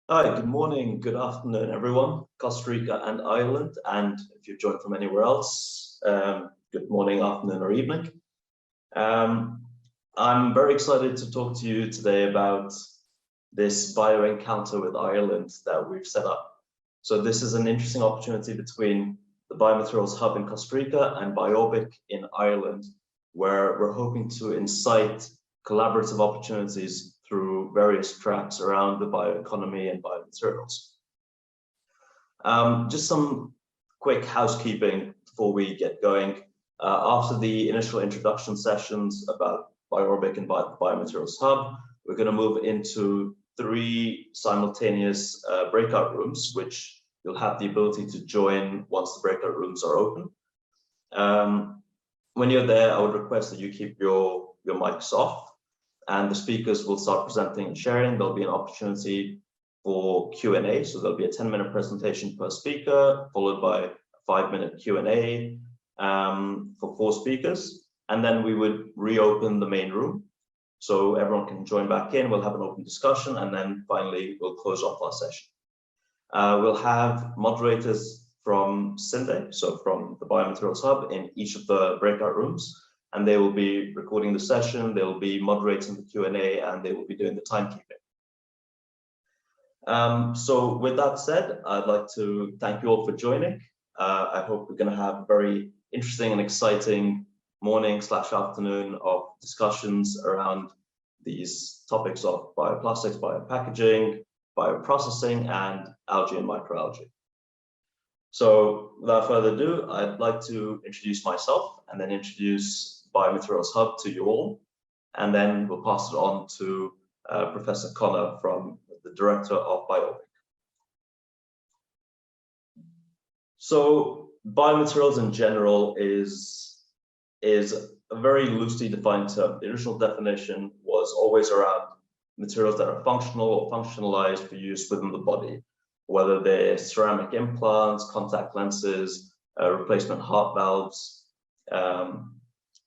Hi, good morning, good afternoon, everyone. Costa Rica and Ireland, and if you've joined from anywhere else, good morning, afternoon, or evening. I'm very excited to talk to you today about this bio encounter with Ireland that we've set up. So this is an interesting opportunity between the Biomaterials Hub in Costa Rica and BiOrbic in Ireland, where we're hoping to incite collaborative opportunities through various tracks around the bioeconomy and biomaterials. Just some quick housekeeping before we get going. After the initial introduction sessions about BiOrbic and Biomaterials Hub, we're going to move into 3 simultaneous breakout rooms, which you'll have the ability to join once the breakout rooms are open. When you're there, I would request that you keep your mics off, and the speakers will start presenting and sharing. There'll be an opportunity for Q&A, so there'll be a 10-minute presentation per speaker, followed by a 5-minute Q&A for 4 speakers, and then we would reopen the main room so everyone can join back in. We'll have an open discussion, and then finally we'll close off our session. We'll have moderators from CINDE, so from the Biomaterials Hub, in each of the breakout rooms, and they will be recording the session, they'll be moderating the Q&A, and they will be doing the timekeeping. So with that said, I'd like to thank you all for joining. I hope we're going to have a very interesting and exciting morning/afternoon of discussions around these topics of bioplastics, biopackaging, bioprocessing, and algae and microalgae. So without further ado, I'd like to introduce myself and then introduce Biomaterials Hub to you all, and then we'll pass it on to Professor Connor, from the director of BiOrbic. So biomaterials in general is a very loosely defined term. The original definition was always around materials that are functional or functionalized for use within the body, whether they're ceramic implants, contact lenses, replacement heart valves.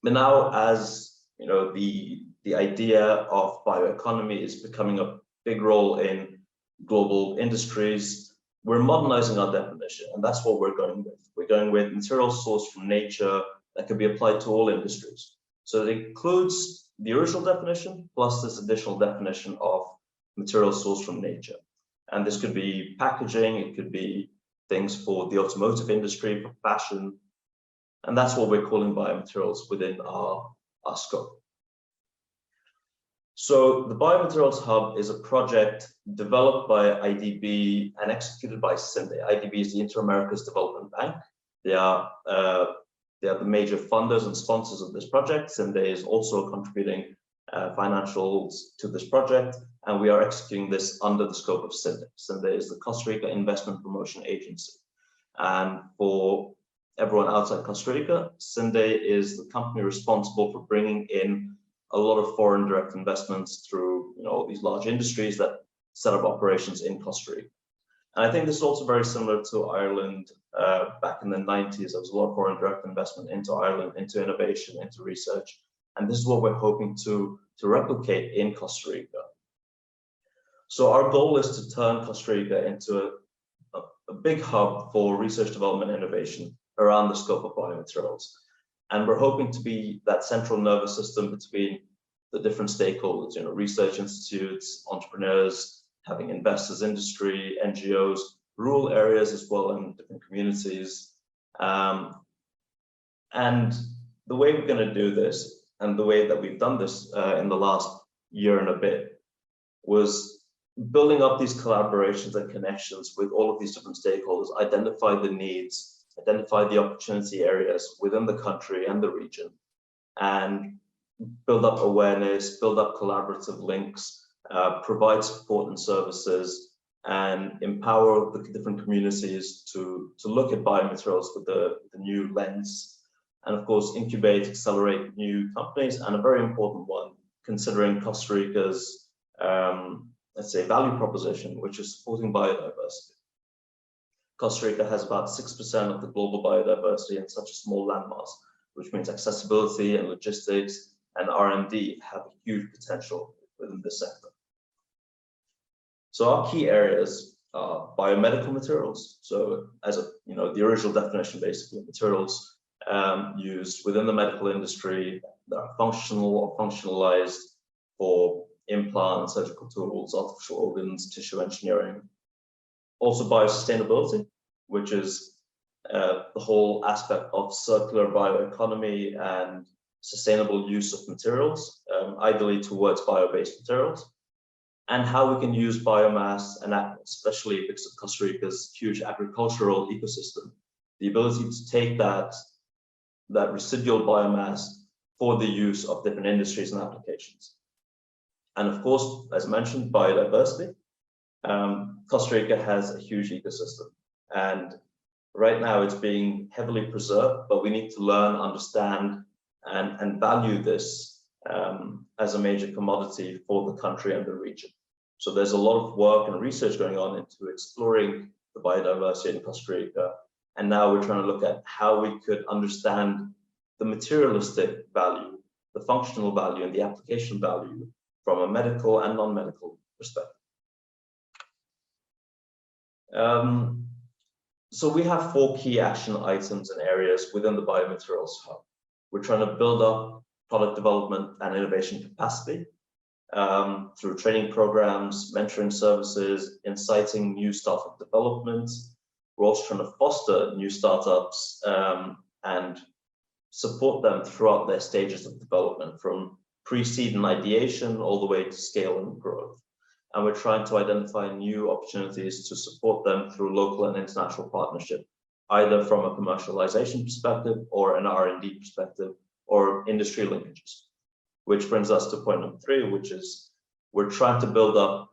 But now, as you know, the idea of bioeconomy is becoming a big role in global industries. We're modernizing our definition, and that's what we're going with. We're going with materials sourced from nature that can be applied to all industries. So it includes the original definition plus this additional definition of materials sourced from nature. And this could be packaging, it could be things for the automotive industry, for fashion, and that's what we're calling biomaterials within our scope. So the Biomaterials Hub is a project developed by IDB and executed by CINDE. IDB is the Inter-Americas Development Bank. They are the major funders and sponsors of this project. CINDE is also contributing financials to this project, and we are executing this under the scope of CINDE. CINDE is the Costa Rica Investment Promotion Agency. And for everyone outside Costa Rica, CINDE is the company responsible for bringing in a lot of foreign direct investments through all these large industries that set up operations in Costa Rica. And I think this is also very similar to Ireland. Back in the 90s, there was a lot of foreign direct investment into Ireland, into innovation, into research. And this is what we're hoping to replicate in Costa Rica. So our goal is to turn Costa Rica into a big hub for research, development, and innovation around the scope of biomaterials. And we're hoping to be that central nervous system between the different stakeholders, research institutes, entrepreneurs, having investors, industry, NGOs, rural areas as well, and different communities. And the way we're going to do this, and the way that we've done this in the last year and a bit, was building up these collaborations and connections with all of these different stakeholders, identify the needs, identify the opportunity areas within the country and the region, and build up awareness, build up collaborative links, provide support and services, and empower the different communities to look at biomaterials with the new lens, and of course incubate, accelerate new companies, and a very important one, considering Costa Rica's let's say value proposition, which is supporting biodiversity. Costa Rica has about 6% of the global biodiversity in such a small landmass, which means accessibility and logistics and R&D have a huge potential within this sector. So our key areas are biomedical materials. So as the original definition, basically materials used within the medical industry that are functional or functionalized for implants, surgical tools, artificial organs, tissue engineering. Also biosustainability, which is the whole aspect of circular bioeconomy and sustainable use of materials, ideally towards bio-based materials, and how we can use biomass, and especially because of Costa Rica's huge agricultural ecosystem, the ability to take that residual biomass for the use of different industries and applications. And of course, as mentioned, biodiversity. Costa Rica has a huge ecosystem, and right now it's being heavily preserved, but we need to learn, understand, and value this as a major commodity for the country and the region. So there's a lot of work and research going on into exploring the biodiversity in Costa Rica, and now we're trying to look at how we could understand the materialistic value, the functional value, and the application value from a medical and non-medical perspective. So we have 4 key action items and areas within the Biomaterials Hub. We're trying to build up product development and innovation capacity through training programs, mentoring services, inciting new startup development. We're also trying to foster new startups and support them throughout their stages of development, from pre-seed and ideation all the way to scale and growth. And we're trying to identify new opportunities to support them through local and international partnership, either from a commercialization perspective or an R&D perspective or industry linkages. Which brings us to point number 3, which is we're trying to build up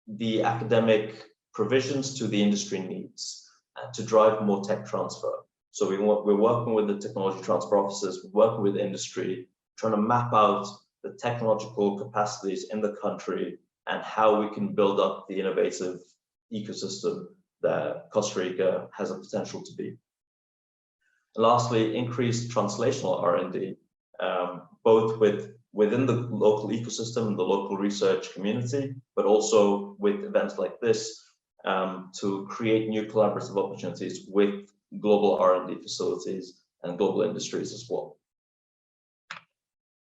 the academic provisions to the industry needs and to drive more tech transfer. So we're working with the technology transfer offices, we're working with industry, trying to map out the technological capacities in the country and how we can build up the innovative ecosystem that Costa Rica has a potential to be. And lastly, increased translational R&D, both within the local ecosystem and the local research community, but also with events like this to create new collaborative opportunities with global R&D facilities and global industries as well.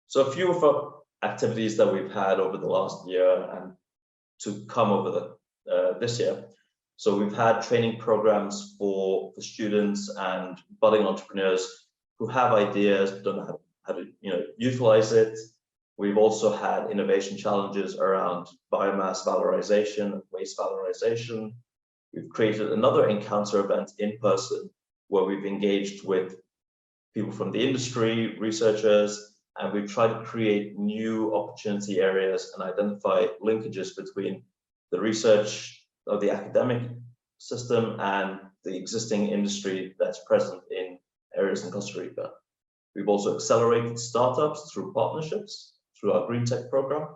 So a few of our activities that we've had over the last year and to come over this year. So we've had training programs for students and budding entrepreneurs who have ideas but don't know how to utilize it. We've also had innovation challenges around biomass valorization and waste valorization. We've created another encounter event in person where we've engaged with people from the industry, researchers, and we've tried to create new opportunity areas and identify linkages between the research of the academic system and the existing industry that's present in areas in Costa Rica. We've also accelerated startups through partnerships, through our Green Tech program,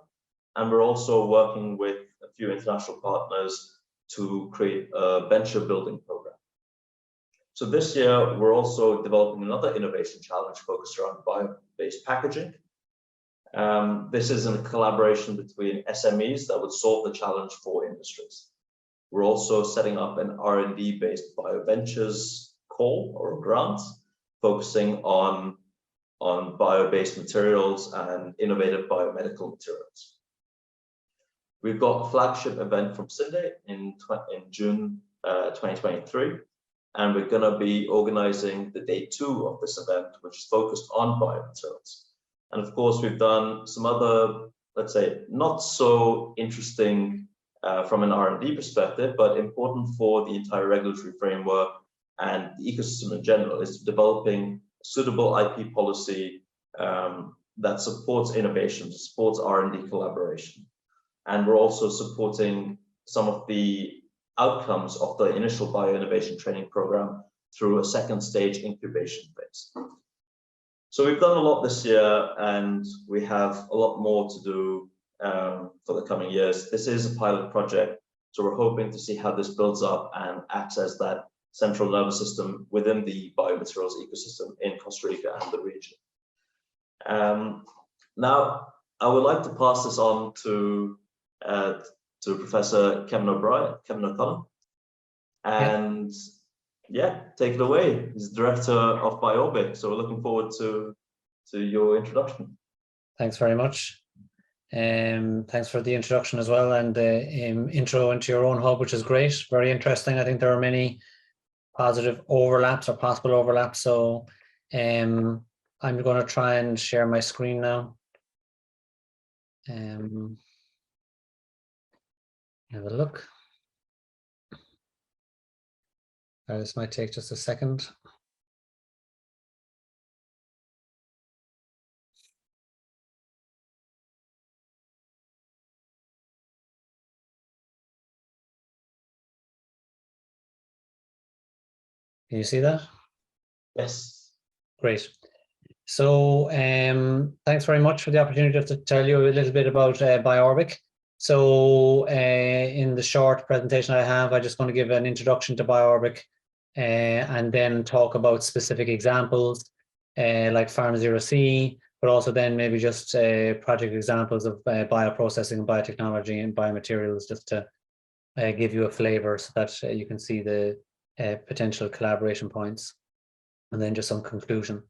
and we're also working with a few international partners to create a venture building program. So this year, we're also developing another innovation challenge focused around bio-based packaging. This is in a collaboration between SMEs that would solve the challenge for industries. We're also setting up an R&D-based bioventures call or grant, focusing on bio-based materials and innovative biomedical materials. We've got a flagship event from CINDE in June 2023. And we're going to be organizing the day 2 of this event, which is focused on biomaterials. And of course, we've done some other, let's say, not so interesting from an R&D perspective, but important for the entire regulatory framework and the ecosystem in general, is developing suitable IP policy that supports innovation, supports R&D collaboration. And we're also supporting some of the outcomes of the initial bioinnovation training program through a 2nd stage incubation phase. So we've done a lot this year, and we have a lot more to do for the coming years. This is a pilot project, so we're hoping to see how this builds up and acts as that central nervous system within the biomaterials ecosystem in Costa Rica and the region. Now, I would like to pass this on to Professor Kevin O'Connor. And yeah, take it away. He's director of BiOrbic. So we're looking forward to your introduction. Thanks very much. Thanks for the introduction as well, and the intro into your own hub, which is great, very interesting. I think there are many positive overlaps or possible overlaps. So I'm going to try and share my screen now. Have a look. This might take just a second. Can you see that? Yes. Great. So thanks very much for the opportunity to tell you a little bit about BiOrbic. So in the short presentation I have, I just want to give an introduction to BiOrbic and then talk about specific examples like Farm Zero C, but also then maybe just project examples of bioprocessing, biotechnology and biomaterials, just to give you a flavor so that you can see the potential collaboration points, and then just some conclusion.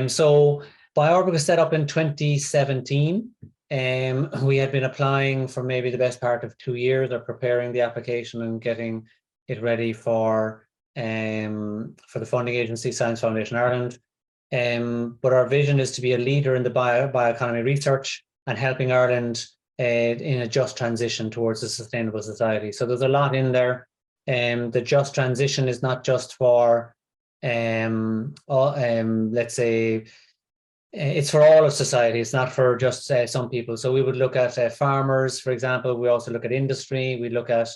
So BiOrbic was set up in 2017. We had been applying for maybe the best part of 2 years, or preparing the application and getting it ready for the funding agency, Science Foundation Ireland. But our vision is to be a leader in the bioeconomy research and helping Ireland in a just transition towards a sustainable society. So there's a lot in there. The just transition is not just for let's say it's for all of society. It's not for just some people. So we would look at farmers, for example. We also look at industry. We look at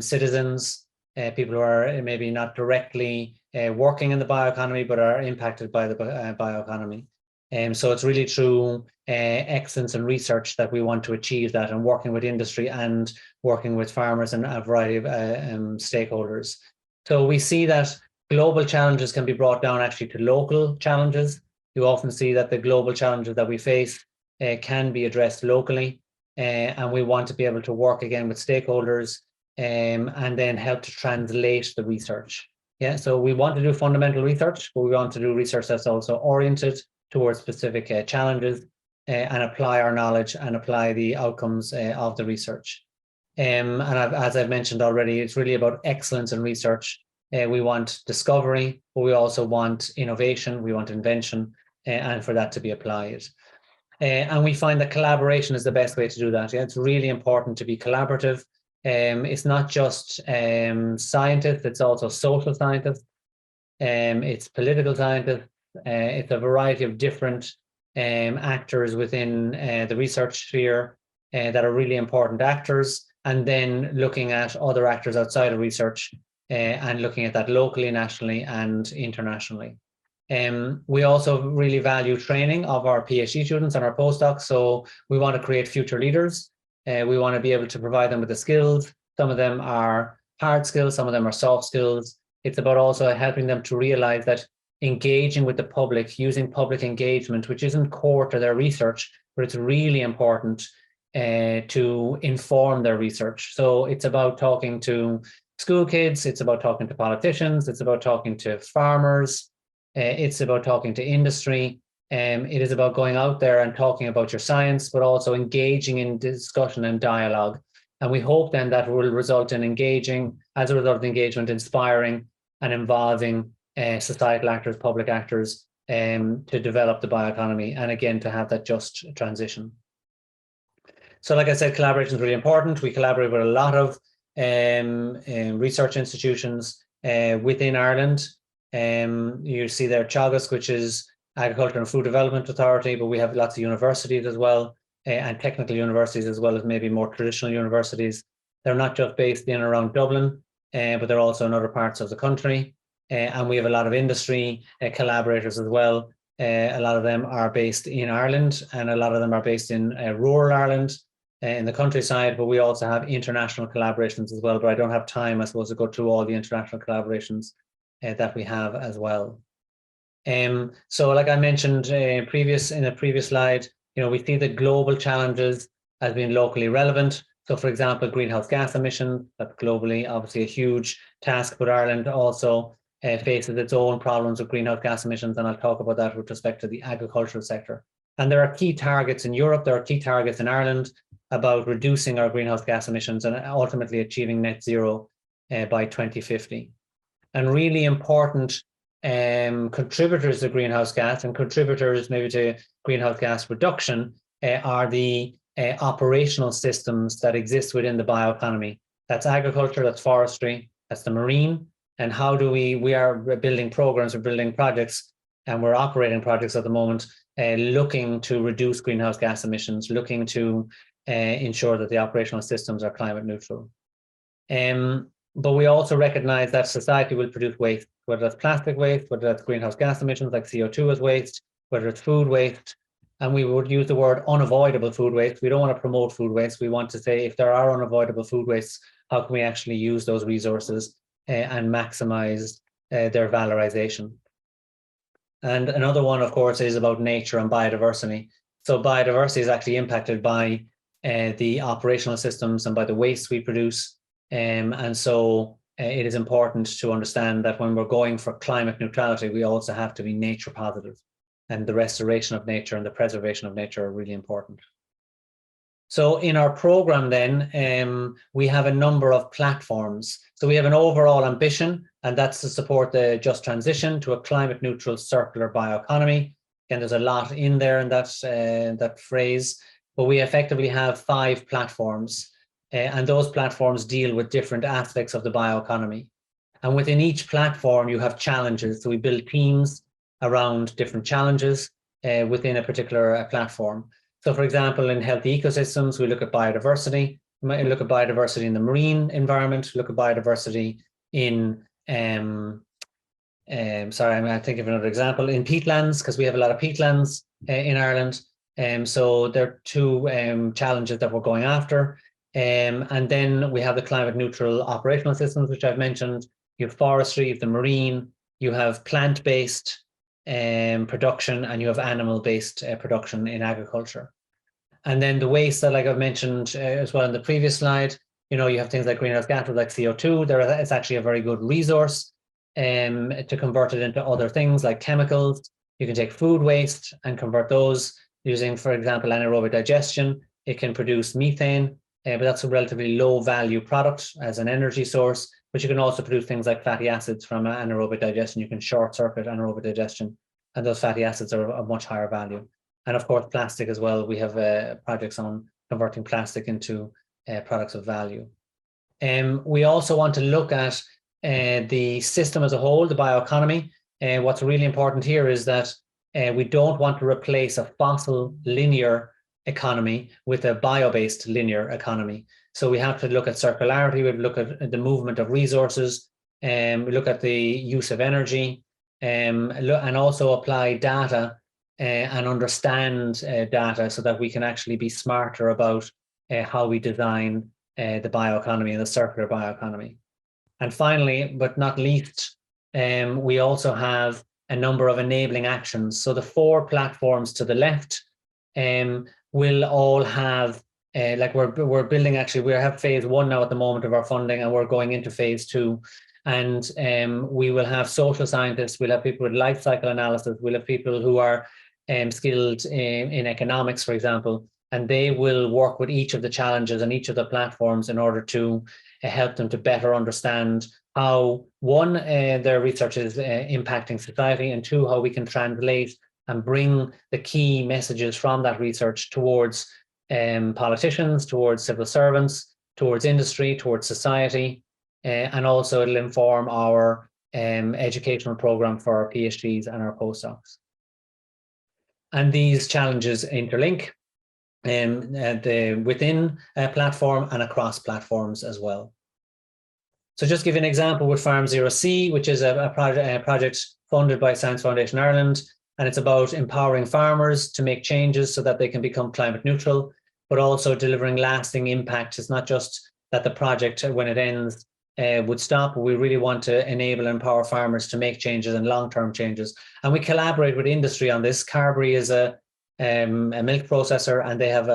citizens, people who are maybe not directly working in the bioeconomy, but are impacted by the bioeconomy. So it's really through excellence in research that we want to achieve that, and working with industry and working with farmers and a variety of stakeholders. So we see that global challenges can be brought down actually to local challenges. You often see that the global challenges that we face can be addressed locally, and we want to be able to work again with stakeholders and then help to translate the research. Yeah, so we want to do fundamental research, but we want to do research that's also oriented towards specific challenges and apply our knowledge and apply the outcomes of the research. And as I've mentioned already, it's really about excellence in research. We want discovery, but we also want innovation, we want invention, and for that to be applied. And we find that collaboration is the best way to do that. Yeah, it's really important to be collaborative. It's not just scientists, it's also social scientists, it's political scientists, it's a variety of different actors within the research sphere that are really important actors, and then looking at other actors outside of research and looking at that locally, nationally, and internationally. We also really value training of our PhD students and our postdocs. So we want to create future leaders. We want to be able to provide them with the skills. Some of them are hard skills, some of them are soft skills. It's about also helping them to realize that engaging with the public, using public engagement, which isn't core to their research, but it's really important to inform their research. So it's about talking to school kids, it's about talking to politicians, it's about talking to farmers, it's about talking to industry. It is about going out there and talking about your science, but also engaging in discussion and dialogue. And we hope then that will result in engaging, as a result of engagement, inspiring and involving societal actors, public actors, to develop the bioeconomy, and again, to have that just transition. So like I said, collaboration is really important. We collaborate with a lot of research institutions within Ireland. You see there Teagasc, which is Agriculture and Food Development Authority, but we have lots of universities as well, and technical universities, as well as maybe more traditional universities. They're not just based in and around Dublin, but they're also in other parts of the country. And we have a lot of industry collaborators as well. A lot of them are based in Ireland, and a lot of them are based in rural Ireland, in the countryside, but we also have international collaborations as well. But I don't have time, I suppose, to go through all the international collaborations that we have as well. So like I mentioned in a previous slide, we see the global challenges as being locally relevant. So for example, greenhouse gas emissions, that's globally obviously a huge task, but Ireland also faces its own problems with greenhouse gas emissions, and I'll talk about that with respect to the agricultural sector. And there are key targets in Europe, there are key targets in Ireland about reducing our greenhouse gas emissions and ultimately achieving net zero by 2050. And really important contributors to greenhouse gas and contributors maybe to greenhouse gas reduction are the operational systems that exist within the bioeconomy. That's agriculture, that's forestry, that's the marine. And how do we are building programs, we're building projects, and we're operating projects at the moment, looking to reduce greenhouse gas emissions, looking to ensure that the operational systems are climate neutral. But we also recognize that society will produce waste, whether that's plastic waste, whether that's greenhouse gas emissions like CO2 as waste, whether it's food waste. And we would use the word unavoidable food waste. We don't want to promote food waste. We want to say if there are unavoidable food wastes, how can we actually use those resources and maximize their valorization? And another one, of course, is about nature and biodiversity. So biodiversity is actually impacted by the operational systems and by the waste we produce. And so it is important to understand that when we're going for climate neutrality, we also have to be nature positive, and the restoration of nature and the preservation of nature are really important. So in our program then, we have a number of platforms. So we have an overall ambition, and that's to support the just transition to a climate neutral circular bioeconomy. And there's a lot in there in that phrase, but we effectively have 5 platforms. And those platforms deal with different aspects of the bioeconomy. And within each platform, you have challenges. So we build teams around different challenges within a particular platform. So for example, in healthy ecosystems, we look at biodiversity. We might look at biodiversity in the marine environment, look at biodiversity in, sorry, I'm thinking of another example, in peatlands, because we have a lot of peatlands in Ireland. So there are 2 challenges that we're going after. And then we have the climate neutral operational systems, which I've mentioned. You have forestry, you have the marine, you have plant-based production, and you have animal-based production in agriculture. And then the waste that, like I've mentioned as well in the previous slide, you know, you have things like greenhouse gases like CO2. It's actually a very good resource to convert it into other things like chemicals. You can take food waste and convert those using, for example, anaerobic digestion. It can produce methane, but that's a relatively low value product as an energy source. But you can also produce things like fatty acids from anaerobic digestion. You can short circuit anaerobic digestion, and those fatty acids are of much higher value. And of course, plastic as well. We have projects on converting plastic into products of value. We also want to look at the system as a whole, the bioeconomy. What's really important here is that we don't want to replace a fossil linear economy with a bio-based linear economy. So we have to look at circularity, we look at the movement of resources, we look at the use of energy, and also apply data and understand data so that we can actually be smarter about how we design the bioeconomy and the circular bioeconomy. And finally, but not least, we also have a number of enabling actions. So the 4 platforms to the left will all have, like we're building, actually, we have phase 1 now at the moment of our funding, and we're going into phase 2. And we will have social scientists, we'll have people with life cycle analysis, we'll have people who are skilled in economics, for example, and they will work with each of the challenges and each of the platforms in order to help them to better understand how, 1, their research is impacting society, and 2, how we can translate and bring the key messages from that research towards politicians, towards civil servants, towards industry, towards society, and also it'll inform our educational program for our PhDs and our postdocs. And these challenges interlink within a platform and across platforms as well. So just give you an example with Farm Zero C, which is a project funded by Science Foundation Ireland, and it's about empowering farmers to make changes so that they can become climate neutral, but also delivering lasting impact. It's not just that the project, when it ends, would stop. We really want to enable and empower farmers to make changes and long-term changes. And we collaborate with industry on this. Carberry is a milk processor, and they have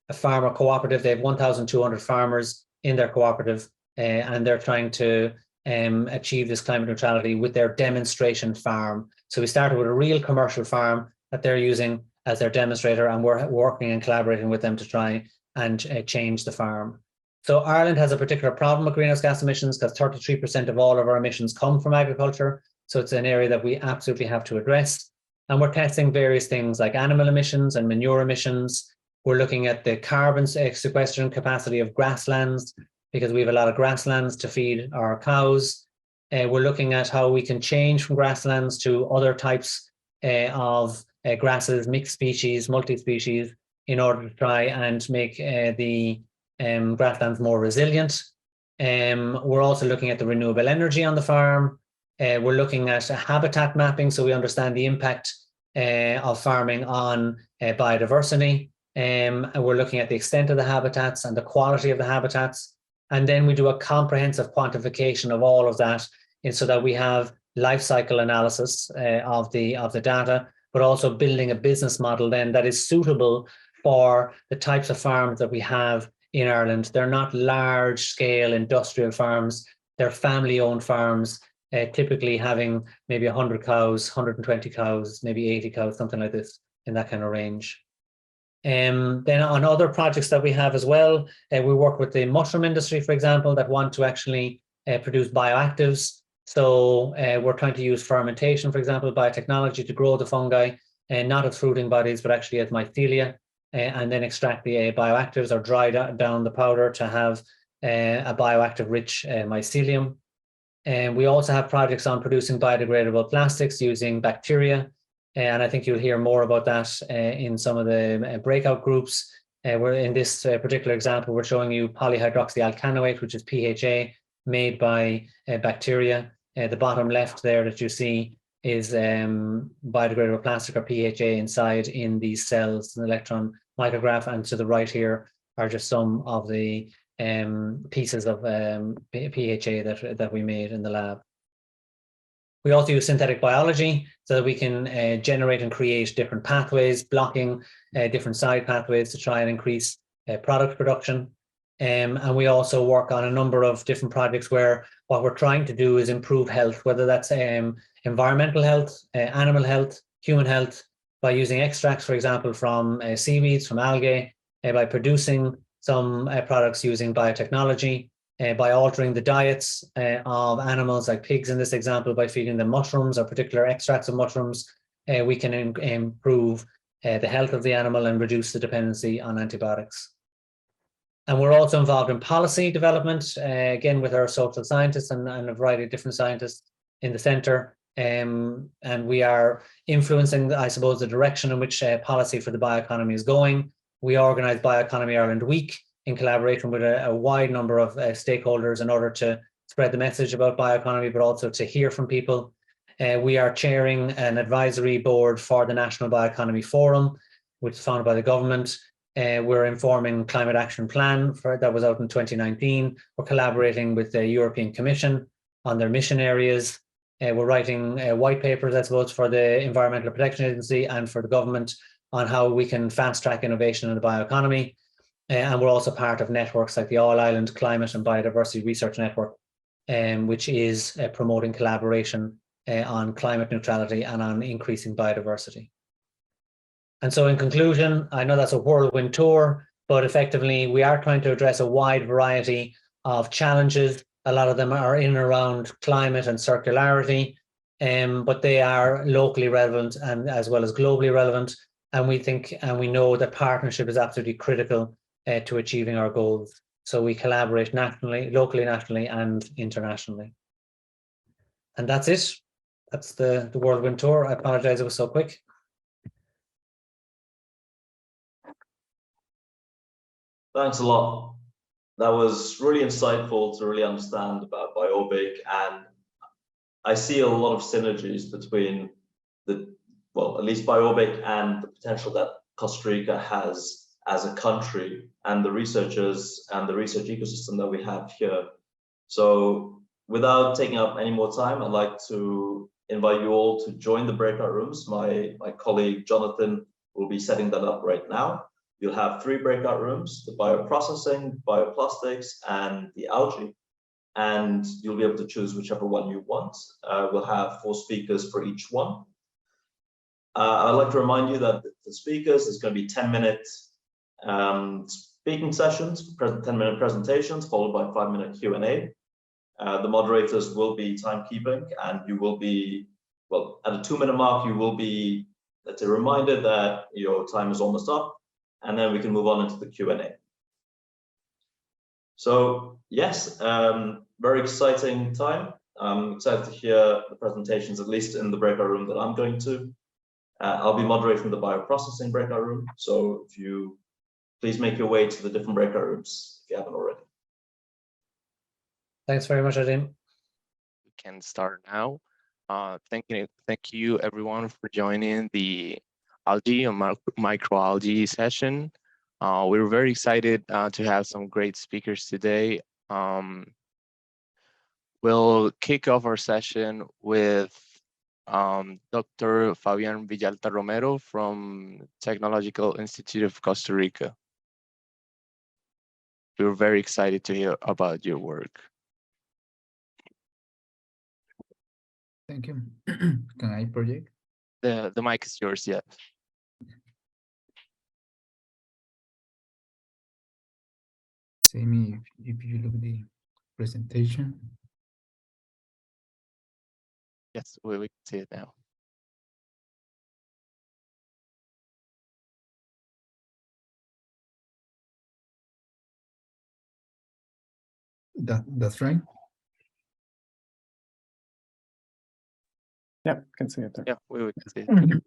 a farmer cooperative. They have 1,200 farmers in their cooperative, and they're trying to achieve this climate neutrality with their demonstration farm. So we started with a real commercial farm that they're using as their demonstrator, and we're working and collaborating with them to try and change the farm. So Ireland has a particular problem with greenhouse gas emissions because 33% of all of our emissions come from agriculture. So it's an area that we absolutely have to address. And we're testing various things like animal emissions and manure emissions. We're looking at the carbon sequestration capacity of grasslands, because we have a lot of grasslands to feed our cows. We're looking at how we can change from grasslands to other types of grasses, mixed species, multi-species, in order to try and make the grasslands more resilient. We're also looking at the renewable energy on the farm. We're looking at habitat mapping, so we understand the impact of farming on biodiversity. And we're looking at the extent of the habitats and the quality of the habitats. And then we do a comprehensive quantification of all of that, so that we have life cycle analysis of the data, but also building a business model then that is suitable for the types of farms that we have in Ireland. They're not large scale industrial farms, they're family owned farms, typically having maybe 100 cows, 120 cows, maybe 80 cows, something like this, in that kind of range. Then on other projects that we have as well, we work with the mushroom industry, for example, that want to actually produce bioactives. So we're trying to use fermentation, for example, biotechnology to grow the fungi, not as fruiting bodies, but actually as mycelia, and then extract the bioactives or dry down the powder to have a bioactive rich mycelium. And we also have projects on producing biodegradable plastics using bacteria. And I think you'll hear more about that in some of the breakout groups. We're in this particular example, we're showing you polyhydroxyalkanoate, which is PHA, made by bacteria. The bottom left there that you see is biodegradable plastic or PHA inside in these cells, an electron micrograph. And to the right here are just some of the pieces of PHA that we made in the lab. We also use synthetic biology so that we can generate and create different pathways, blocking different side pathways to try and increase product production. And we also work on a number of different projects where what we're trying to do is improve health, whether that's environmental health, animal health, human health, by using extracts, for example, from seaweeds, from algae, by producing some products using biotechnology, by altering the diets of animals like pigs in this example, by feeding them mushrooms or particular extracts of mushrooms, we can improve the health of the animal and reduce the dependency on antibiotics. And we're also involved in policy development, again, with our social scientists and a variety of different scientists in the centre. And we are influencing, I suppose, the direction in which policy for the bioeconomy is going. We organise Bioeconomy Ireland Week in collaboration with a wide number of stakeholders in order to spread the message about bioeconomy, but also to hear from people. We are chairing an advisory board for the National Bioeconomy Forum, which is founded by the government. We're informing Climate Action Plan that was out in 2019. We're collaborating with the European Commission on their mission areas. We're writing white papers, I suppose, for the Environmental Protection Agency and for the government on how we can fast track innovation in the bioeconomy. And we're also part of networks like the All Ireland Climate and Biodiversity Research Network, which is promoting collaboration on climate neutrality and on increasing biodiversity. And so in conclusion, I know that's a whirlwind tour, but effectively we are trying to address a wide variety of challenges. A lot of them are in and around climate and circularity, but they are locally relevant and as well as globally relevant. And we think and we know that partnership is absolutely critical to achieving our goals. So we collaborate nationally, locally, nationally, and internationally. And that's it. That's the whirlwind tour. I apologize it was so quick. Thanks a lot. That was really insightful to really understand about BiOrbic, and I see a lot of synergies between at least BiOrbic and the potential that Costa Rica has as a country and the researchers and the research ecosystem that we have here. So without taking up any more time, I'd like to invite you all to join the breakout rooms. My colleague Jonathan will be setting that up right now. You'll have 3 breakout rooms: the bioprocessing, bioplastics, and the algae. And you'll be able to choose whichever one you want. We'll have 4 speakers for each one. I'd like to remind you that the speakers is going to be 10-minute speaking sessions, 10-minute presentations, followed by 5-minute Q&A. The moderators will be timekeeping, and you will be, well, at a 2-minute mark, you will be, let's say, reminded that your time is almost up, and then we can move on into the Q&A. So yes, very exciting time. I'm excited to hear the presentations, at least in the breakout room that I'm going to. I'll be moderating the bioprocessing breakout room. So if you please make your way to the different breakout rooms if you haven't already. Thanks very much, Adim. We can start now. Thank you everyone for joining the algae and microalgae session. We're very excited to have some great speakers today. We'll kick off our session with Dr. Fabian Villalta Romero from Technological Institute of Costa Rica. We're very excited to hear about your work. Thank you. Can I project? The mic is yours, yeah. See me if you look at the presentation. Yes, we can see it now. That's right. Yeah, can see it there. Yeah, we can see it.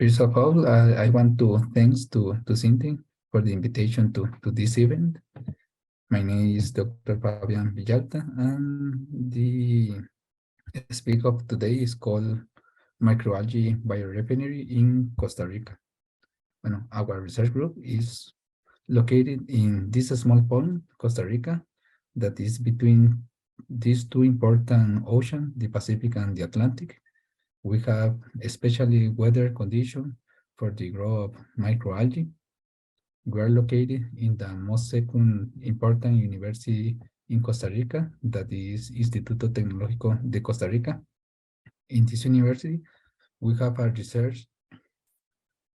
First of all, I want to thanks to CINDE for the invitation to this event. My name is Dr. Fabian Villalta, and the speaker of today is called Microalgae Biorefinery in Costa Rica. Bueno, our research group is located in this small pond, Costa Rica, that is between these 2 important oceans, the Pacific and the Atlantic. We have especially weather conditions for the growth of microalgae. We are located in the most second important university in Costa Rica, that is Instituto Tecnológico de Costa Rica. In this university, we have a research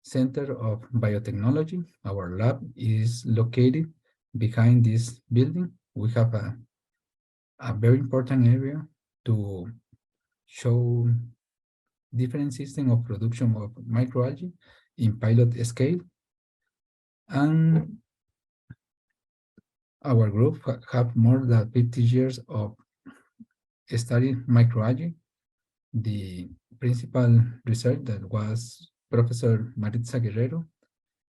center of biotechnology. Our lab is located behind this building. We have a very important area to show different systems of production of microalgae in pilot scale. And our group have more than 50 years of studying microalgae. The principal research that was Professor Maritza Guerrero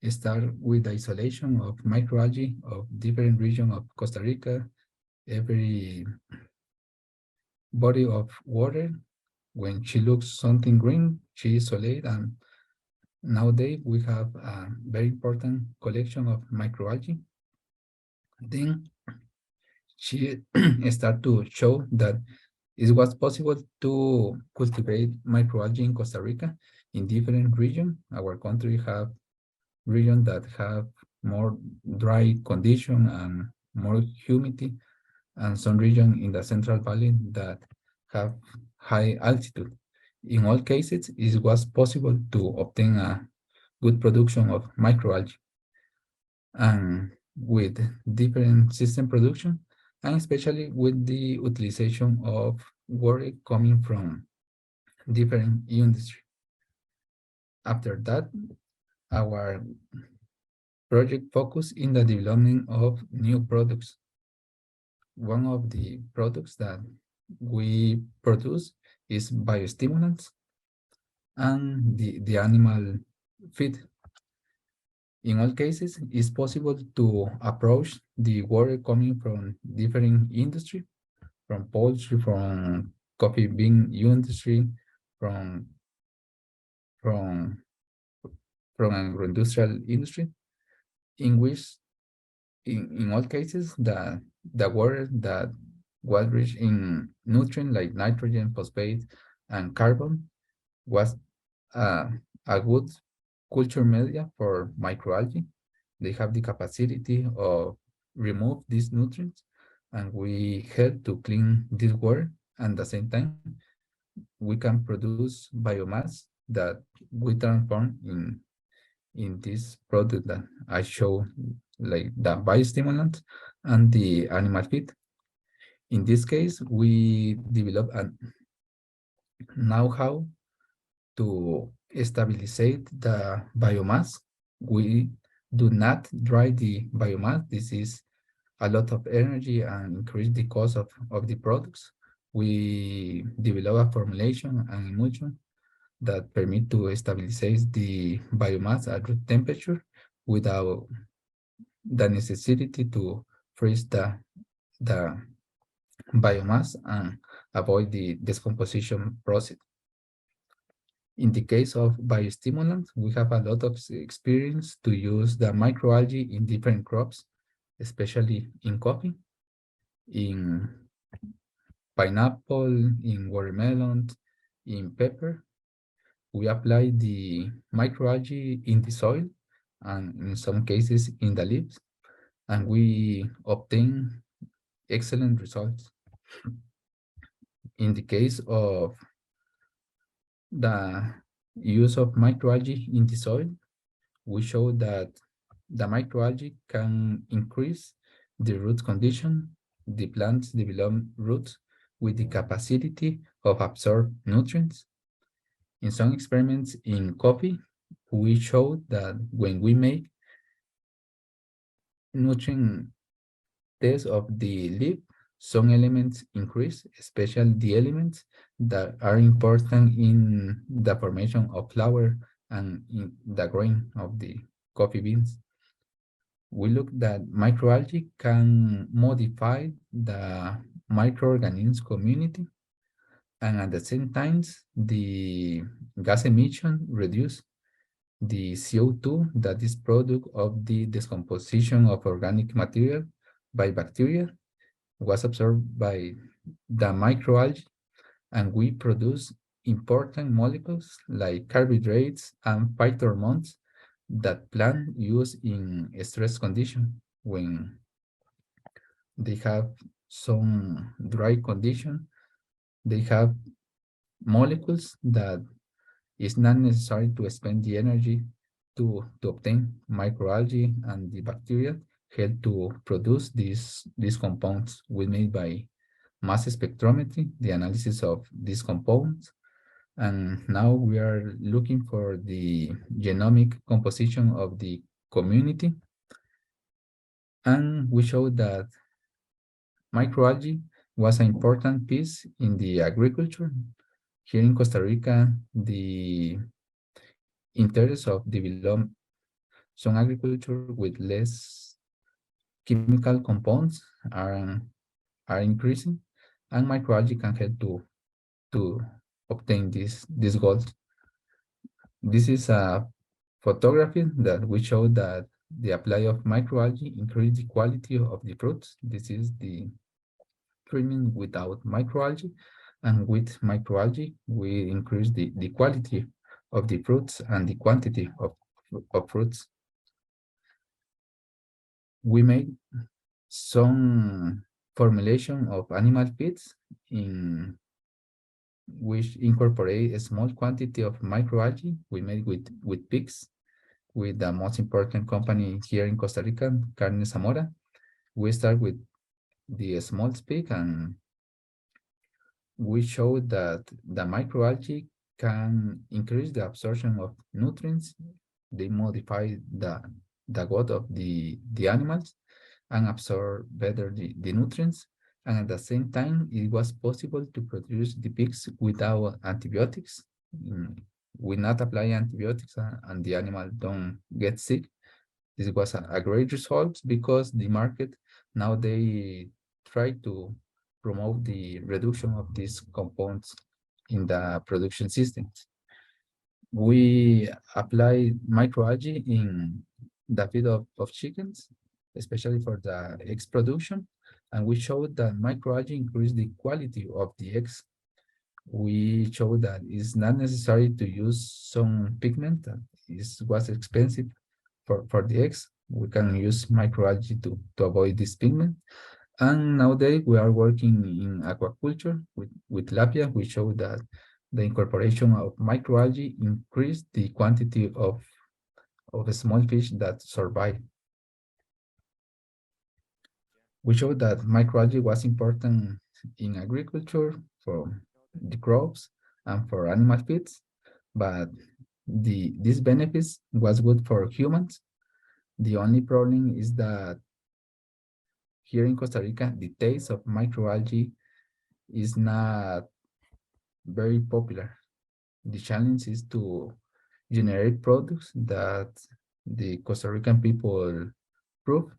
started with the isolation of microalgae of different regions of Costa Rica, every body of water. When she looks something green, she isolates, and nowadays we have a very important collection of microalgae. Then she started to show that it was possible to cultivate microalgae in Costa Rica in different regions. Our country have regions that have more dry condition and more humidity, and some regions in the Central Valley that have high altitude. In all cases, it was possible to obtain a good production of microalgae, and with different system production, and especially with the utilization of water coming from different industry. After that, our project focused in the development of new products. One of the products that we produce is biostimulants and the animal feed. In all cases, it's possible to approach the water coming from different industry, from poultry, from coffee bean industry, from agro-industrial industry, in which in all cases the water that was rich in nutrients like nitrogen, phosphate, and carbon was a good culture media for microalgae. They have the capacity of remove these nutrients, and we help to clean this water. And at the same time, we can produce biomass that we transform in this product that I show, like the biostimulant and the animal feed. In this case, we develop a know-how to stabilize the biomass. We do not dry the biomass. This is a lot of energy and increase the cost of the products. We develop a formulation and emulsion that permit to stabilize the biomass at room temperature without the necessity to freeze the biomass and avoid the decomposition process. In the case of biostimulants, we have a lot of experience to use the microalgae in different crops, especially in coffee, in pineapple, in watermelon, in pepper. We apply the microalgae in the soil and in some cases in the leaves, and we obtain excellent results. In the case of the use of microalgae in the soil, we show that the microalgae can increase the root condition. The plants develop roots with the capacity of absorb nutrients. In some experiments in coffee, we showed that when we make nutrient tests of the leaf, some elements increase, especially the elements that are important in the formation of flour and in the grain of the coffee beans. We look that microalgae can modify the microorganism community, and at the same time, the gas emission reduce the CO2 that is product of the decomposition of organic material by bacteria was absorbed by the microalgae, and we produce important molecules like carbohydrates and phytohormones that plant use in stress condition when they have some dry condition. They have molecules that it's not necessary to spend the energy to obtain microalgae, and the bacteria help to produce these compounds we made by mass spectrometry, the analysis of these compounds. And now we are looking for the genomic composition of the community. And we showed that microalgae was an important piece in the agriculture. Here in Costa Rica, the interest of develop some agriculture with less chemical compounds are increasing, and microalgae can help to obtain these goals. This is a photography that we show that the apply of microalgae increase the quality of the fruits. This is the treatment without microalgae, and with microalgae, we increase the quality of the fruits and the quantity of fruits. We make some formulation of animal feeds in which incorporate a small quantity of microalgae we made with pigs, with the most important company here in Costa Rica, Carne Zamora. We start with the small pig, and we show that the microalgae can increase the absorption of nutrients. They modify the gut of the animals and absorb better the nutrients. And at the same time, it was possible to produce the pigs without antibiotics. We not apply antibiotics, and the animal don't get sick. This was a great result because the market now they try to promote the reduction of these compounds in the production systems. We apply microalgae in the feed of chickens, especially for the eggs production, and we showed that microalgae increase the quality of the eggs. We showed that it's not necessary to use some pigment, was expensive for the eggs. We can use microalgae to avoid this pigment. And nowadays we are working in aquaculture with tilapia. We show that the incorporation of microalgae increased the quantity of small fish that survive. We showed that microalgae was important in agriculture for the crops and for animal feeds, but these benefits was good for humans. The only problem is that here in Costa Rica, the taste of microalgae is not very popular. The challenge is to generate products that the Costa Rican people prove.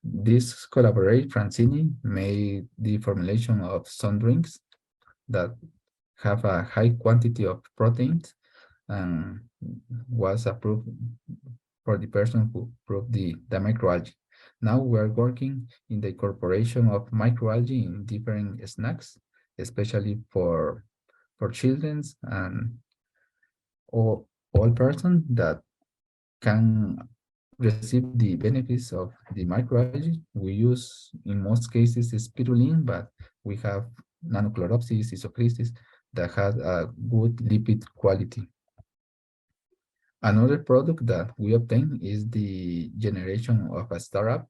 This collaborator, Francini, made the formulation of some drinks that have a high quantity of proteins and was approved for the person who proved the microalgae. Now we are working in the incorporation of microalgae in different snacks, especially for children and all persons that can receive the benefits of the microalgae. We use, in most cases, spirulina, but we have nanochloropsis, isochristis, that has a good lipid quality. Another product that we obtain is the generation of a startup.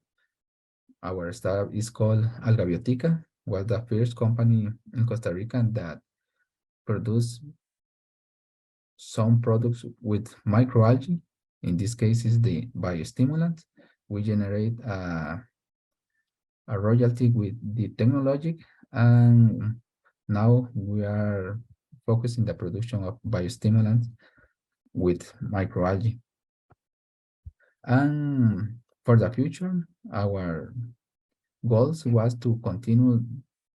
Our startup is called Algae, was the first company in Costa Rica that produced some products with microalgae. In this case, is the biostimulant. We generate a royalty with the technology, and now we are focusing the production of biostimulants with microalgae. And for the future, our goals was to continue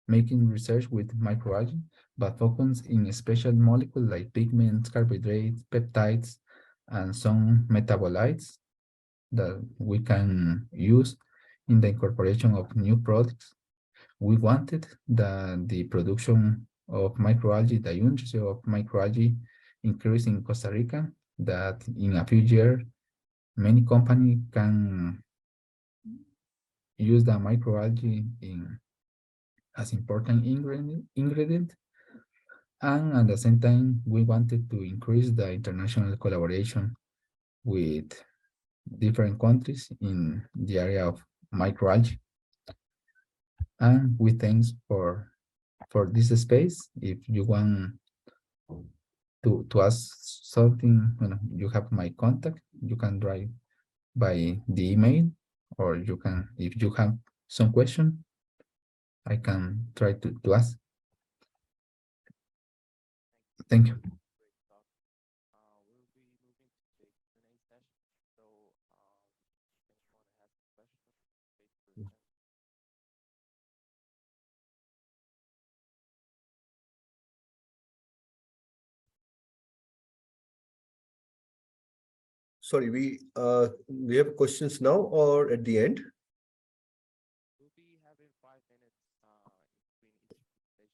making research with microalgae, but focus in special molecules like pigments, carbohydrates, peptides, and some metabolites that we can use in the incorporation of new products. We wanted that the production of microalgae, the industry of microalgae, increase in Costa Rica, that in a few years, many companies can use the microalgae as important ingredient. And at the same time, we wanted to increase the international collaboration with different countries in the area of microalgae. And we thanks for this space. If you want to ask something, you have my contact. You can write by the email, or you can, if you have some question, I can try to ask. Thank you. Sorry, we have questions now or at the end? We'll be having 5 minutes between each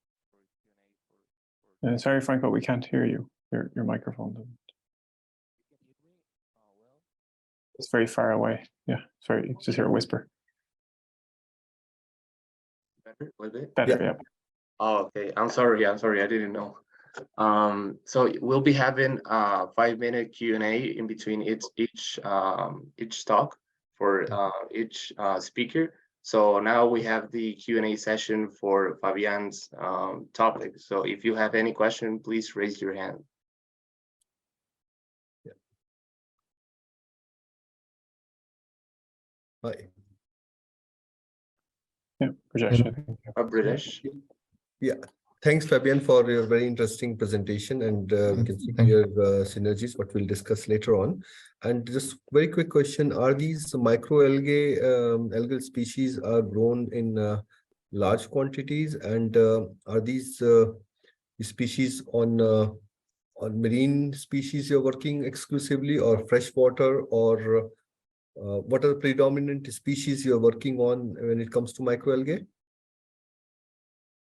for Q&A. Sorry, Franco, we can't hear you. Your microphone doesn't. You can hear me? Well, It's very far away. Yeah, sorry, just hear a whisper. better, a little bit? Better, yeah. Oh, okay. I'm sorry. I didn't know. So we'll be having a 5-minute Q&A in between each talk for each speaker. So now we have the Q&A session for Fabian's topic. So if you have any question, please raise your hand. Hi. Yeah, projection. British. Yeah. Thanks, Fabian, for your very interesting presentation, and we can see your synergies, what we'll discuss later on. And just very quick question: are these microalgae algal species are grown in large quantities, and are these species on marine species you're working exclusively, or freshwater, or what are the predominant species you're working on when it comes to microalgae?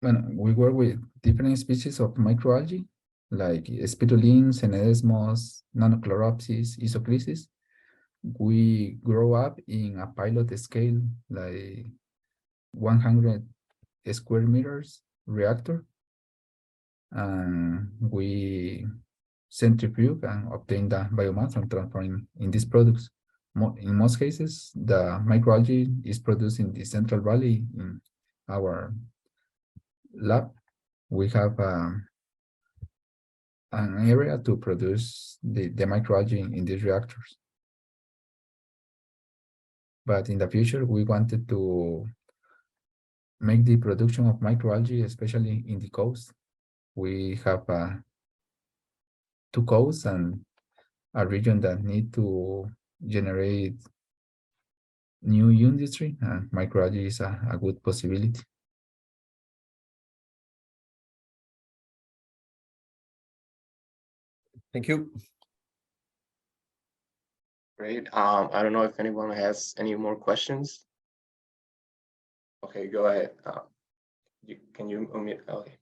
Well, we work with different species of microalgae. like spirulina, senesmos, nanochloropsis, isoclysis. We grow up in a pilot scale, like 100 square meters reactor, and we centrifuge and obtain the biomass and transform in these products. In most cases, the microalgae is produced in the Central Valley. In our lab, we have an area to produce the microalgae in these reactors. But in the future, we wanted to make the production of microalgae, especially in the coast. We have 2 coasts and a region that need to generate new industry, and microalgae is a good possibility. Thank you. Great. I don't know if anyone has any more questions. Okay, go ahead. Can you unmute? Okay.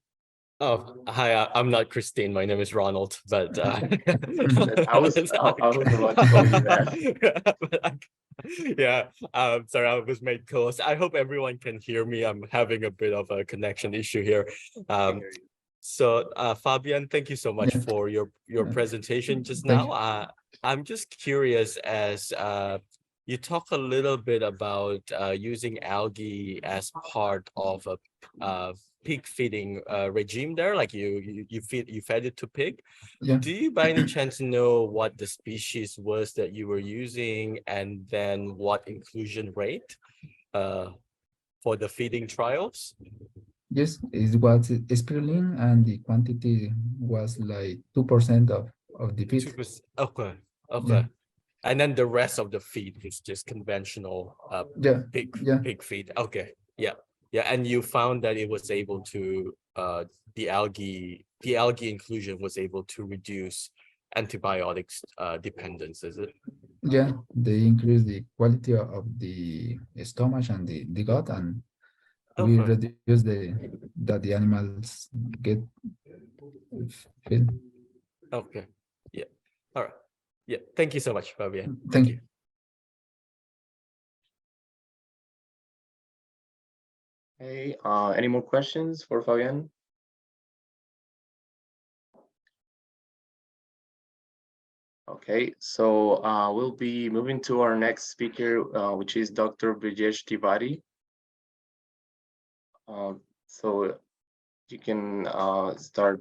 Oh, hi, I'm not Christine. My name is Ronald, but I was about to call you that. Yeah, sorry, I was made close. I hope everyone can hear me. I'm having a bit of a connection issue here. So Fabian, thank you so much for your presentation just now. I'm just curious, as you talk a little bit about using algae as part of a pig feeding regime there, like you fed it to pig. Do you by any chance know what the species was that you were using, and then what inclusion rate for the feeding trials? Yes, it was spirulina, and the quantity was like 2% of the feed. 2%. Okay. Okay. And then the rest of the feed is just conventional pig feed. Okay. Yeah. Yeah. And you found that it was able to the algae inclusion was able to reduce antibiotics dependence, is it? Yeah, they increase the quality of the stomach and the gut, and we reduce that the animals get fed. Okay. Yeah. All right. Yeah. Thank you so much, Fabian. Thank you. Hey, any more questions for Fabian? Okay, so we'll be moving to our next speaker, which is Dr. Brijesh Tiwari. So you can start.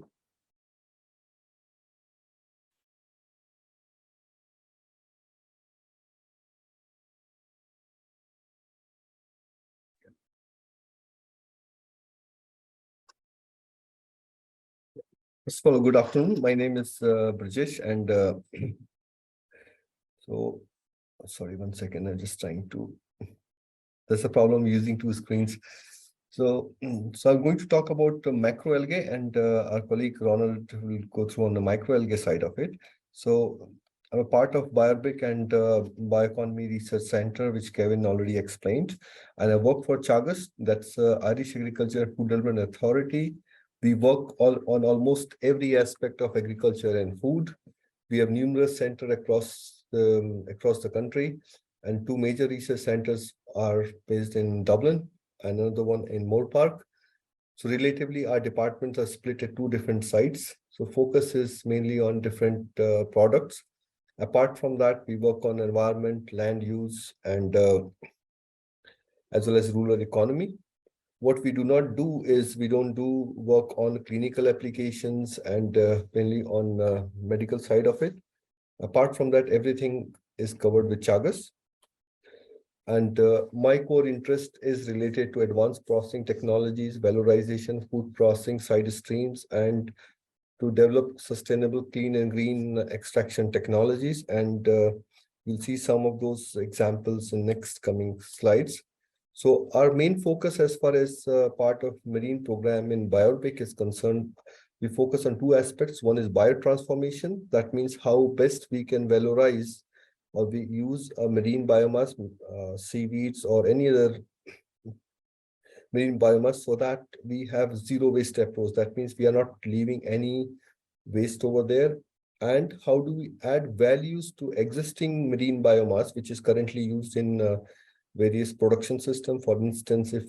First of all, good afternoon. My name is Brijesh, and so sorry, 1 second. I'm just trying to. There's a problem using 2 screens. So I'm going to talk about macroalgae, and our colleague Ronald will go through on the microalgae side of it. So I'm a part of BiOrbic and Bioeconomy Research Center, which Kevin already explained. And I work for Chagas, that's Irish Agriculture Food Development Authority. We work on almost every aspect of agriculture and food. We have numerous centers across the country, and 2 major research centers are based in Dublin, another one in Moore Park. So relatively, our departments are split at 2 different sites. So focus is mainly on different products. Apart from that, we work on environment, land use, and as well as rural economy. What we do not do is we don't do work on clinical applications and mainly on medical side of it. Apart from that, everything is covered with Chagas. And my core interest is related to advanced processing technologies, valorization, food processing, side streams, and to develop sustainable, clean and green extraction technologies. And you'll see some of those examples in next coming slides. So our main focus as far as part of marine program in BiOrbic is concerned, we focus on 2 aspects. One is biotransformation. That means how best we can valorize or we use a marine biomass, seaweeds or any other marine biomass, so that we have zero waste approach. That means we are not leaving any waste over there, and how do we add values to existing marine biomass, which is currently used in various production systems. For instance, if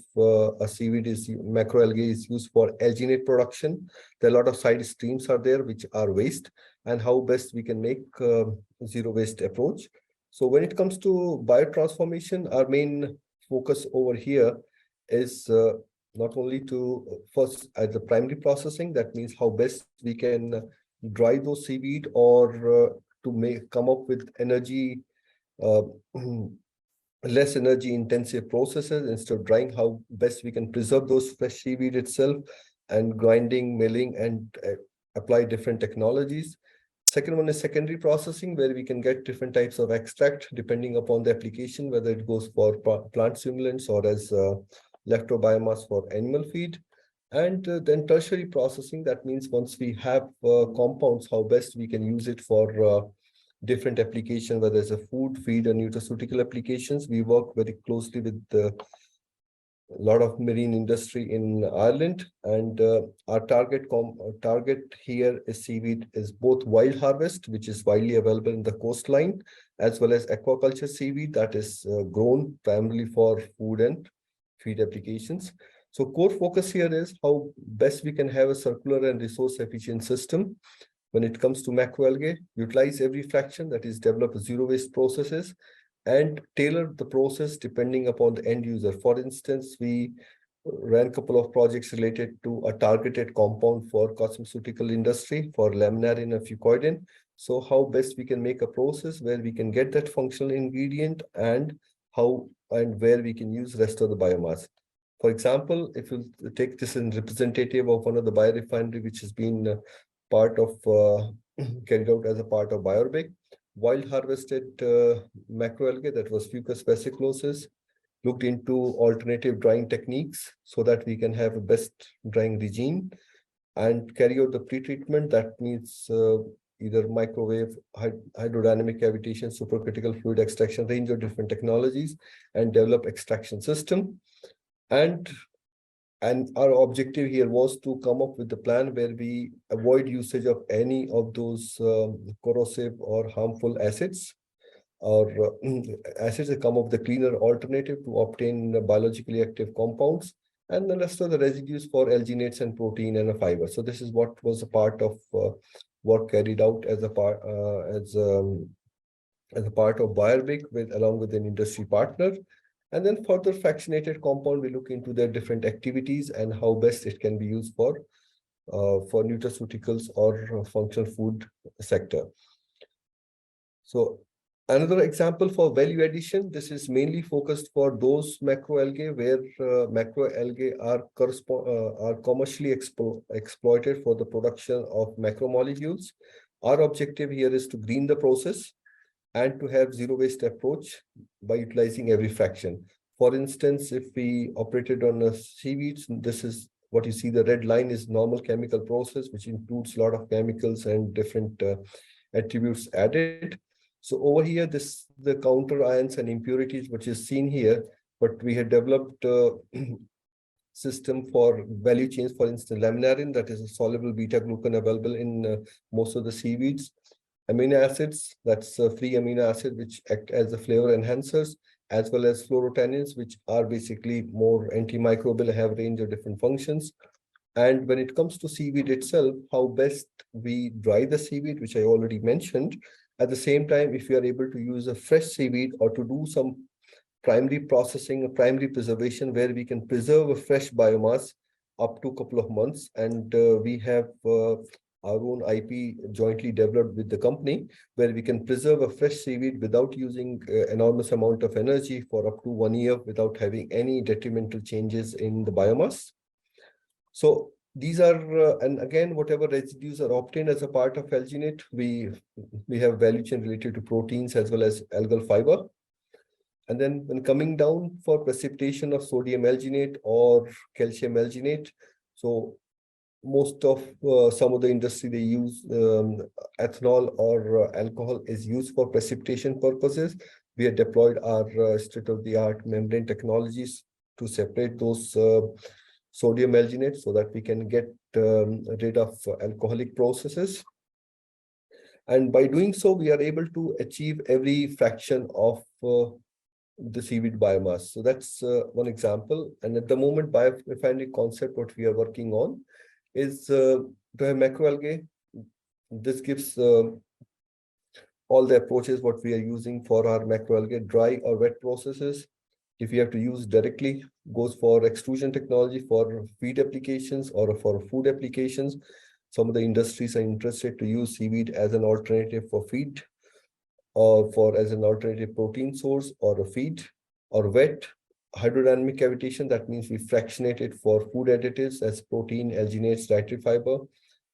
a seaweed is macroalgae is used for alginate production, there are a lot of side streams are there which are waste, and how best we can make zero waste approach. So when it comes to biotransformation, our main focus over here is not only to first at the primary processing, that means how best we can dry those seaweed, or to come up with energy less energy intensive processes. Instead of drying, how best we can preserve those fresh seaweed itself, and grinding, milling, and apply different technologies. Second one is secondary processing, where we can get different types of extract depending upon the application, whether it goes for plant stimulants or as leftover biomass for animal feed. And then tertiary processing, that means once we have compounds, how best we can use it for different application, whether it's a food, feed, or nutraceutical applications. We work very closely with a lot of marine industry in Ireland, and our target here is seaweed is both wild harvest, which is widely available in the coastline, as well as aquaculture seaweed that is grown primarily for food and feed applications. So core focus here is how best we can have a circular and resource efficient system. When it comes to macroalgae, utilize every fraction, that is develop zero waste processes, and tailor the process depending upon the end user. For instance, we ran a couple of projects related to a targeted compound for cosmeceutical industry for laminarin and fucoidin. So how best we can make a process where we can get that functional ingredient, and how and where we can use rest of the biomass. For example, if you take this in representative of one of the biorefinery, which has been part of carried out as a part of BiOrbic, wild harvested macroalgae, that was Fucus vesiculosus, looked into alternative drying techniques so that we can have a best drying regime, and carry out the pre-treatment. That means either microwave, hydrodynamic cavitation, supercritical fluid extraction, range of different technologies, and develop extraction system. And our objective here was to come up with a plan where we avoid usage of any of those corrosive or harmful acids, or acids that come up with a cleaner alternative to obtain biologically active compounds, and the rest of the residues for alginates and protein and a fiber. So this is what was a part of work carried out as a part of BiOrbic along with an industry partner. And then further fractionated compound, we look into their different activities and how best it can be used for nutraceuticals or functional food sector. So another example for value addition, this is mainly focused for those macroalgae where macroalgae are commercially exploited for the production of macromolecules. Our objective here is to green the process and to have zero waste approach by utilizing every fraction. For instance, if we operated on a seaweeds, this is what you see, the red line is normal chemical process, which includes a lot of chemicals and different attributes added. So over here, the counter ions and impurities, which is seen here, but we had developed system for value chains. For instance, laminarin, that is a soluble beta glucan available in most of the seaweeds. Amino acids, that's a free amino acid which act as the flavor enhancers, as well as fluorotannins, which are basically more antimicrobial, have a range of different functions. And when it comes to seaweed itself, how best we dry the seaweed, which I already mentioned. At the same time, if we are able to use a fresh seaweed or to do some primary processing, a primary preservation, where we can preserve a fresh biomass up to a couple of months, and we have our own IP jointly developed with the company, where we can preserve a fresh seaweed without using enormous amount of energy for up to 1 year without having any detrimental changes in the biomass. So these are, and again, whatever residues are obtained as a part of alginate, we have value chain related to proteins as well as algal fiber. And then when coming down for precipitation of sodium alginate or calcium alginate, so most of some of the industry, they use ethanol or alcohol is used for precipitation purposes. We have deployed our state-of-the-art membrane technologies to separate those sodium alginate so that we can get rid of alcoholic processes. And by doing so, we are able to achieve every fraction of the seaweed biomass. So that's one example. And at the moment, biorefinery concept, what we are working on is to have macroalgae. This gives all the approaches what we are using for our macroalgae, dry or wet processes. If you have to use directly, goes for extrusion technology for feed applications or for food applications. Some of the industries are interested to use seaweed as an alternative for feed, or for as an alternative protein source or a feed, or wet hydrodynamic cavitation. That means we fractionate it for food additives as protein, alginates, dietary fiber,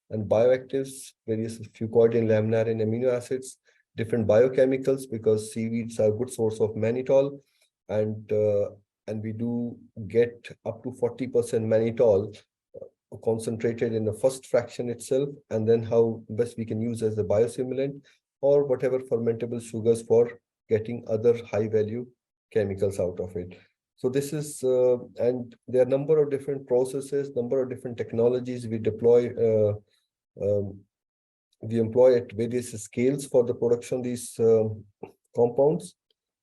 and bioactives, various fucoid and laminar and amino acids, different biochemicals, because seaweeds are a good source of mannitol, and we do get up to 40% mannitol concentrated in the first fraction itself, and then how best we can use as a biostimulant or whatever fermentable sugars for getting other high value chemicals out of it. So this is, and there are a number of different processes, number of different technologies we deploy, we employ at various scales for the production of these compounds.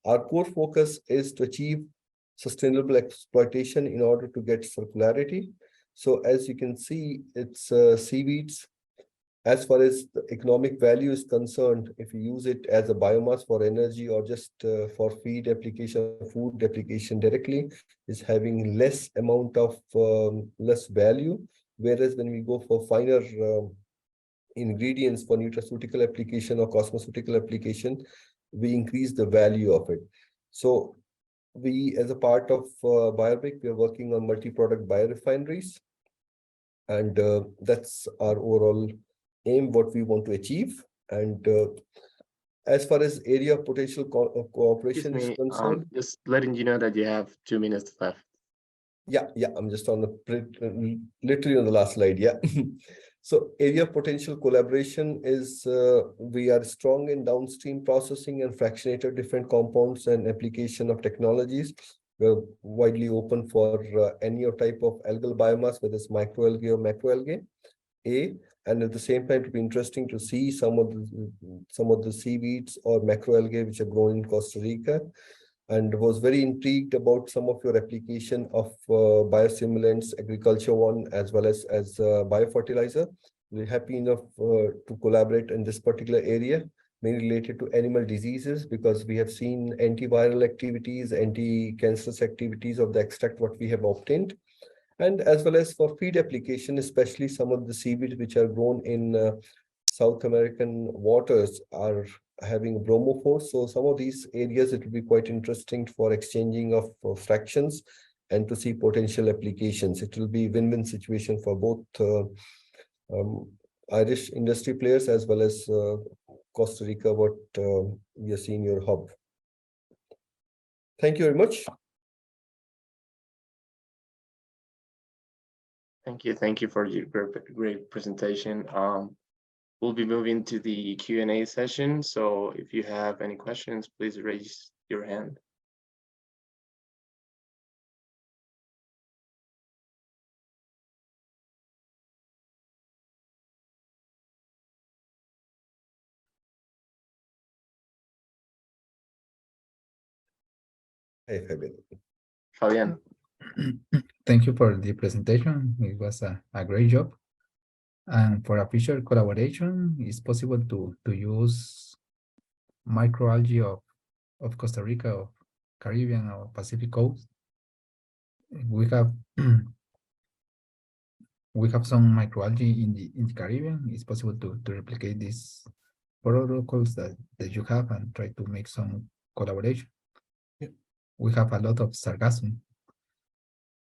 Our core focus is to achieve sustainable exploitation in order to get circularity. So as you can see, it's seaweeds. As far as the economic value is concerned, if you use it as a biomass for energy or just for feed application, food application directly, is having less amount of less value. Whereas when we go for finer ingredients for nutraceutical application or cosmeceutical application, we increase the value of it. So we, as a part of BiOrbic, we are working on multi-product biorefineries, and that's our overall aim, what we want to achieve. And as far as area of potential cooperation is concerned, just letting you know that you have 2 minutes left. Yeah, I'm just on the literally on the last slide. Yeah. So area of potential collaboration is we are strong in downstream processing and fractionated different compounds and application of technologies. We're widely open for any type of algal biomass, whether it's microalgae or macroalgae. And at the same time, it would be interesting to see some of the seaweeds or macroalgae which are grown in Costa Rica, and was very intrigued about some of your application of biostimulants, agriculture one, as well as biofertilizer. We're happy enough to collaborate in this particular area, mainly related to animal diseases, because we have seen antiviral activities, anti-cancerous activities of the extract what we have obtained. And as well as for feed application, especially some of the seaweeds which are grown in South American waters are having bromophores. So some of these areas, it will be quite interesting for exchanging of fractions and to see potential applications. It will be win-win situation for both Irish industry players as well as Costa Rica, what we are seeing your hub. Thank you very much. Thank you for your great presentation. We'll be moving to the Q&A session. So if you have any questions, please raise your hand. Hey, Fabian. Fabian. Thank you for the presentation. It was a great job. And for a future collaboration, it's possible to use microalgae of Costa Rica, of Caribbean or Pacific coast. We have some microalgae in the Caribbean. It's possible to replicate these protocols that you have and try to make some collaboration. Yeah. We have a lot of sargassum.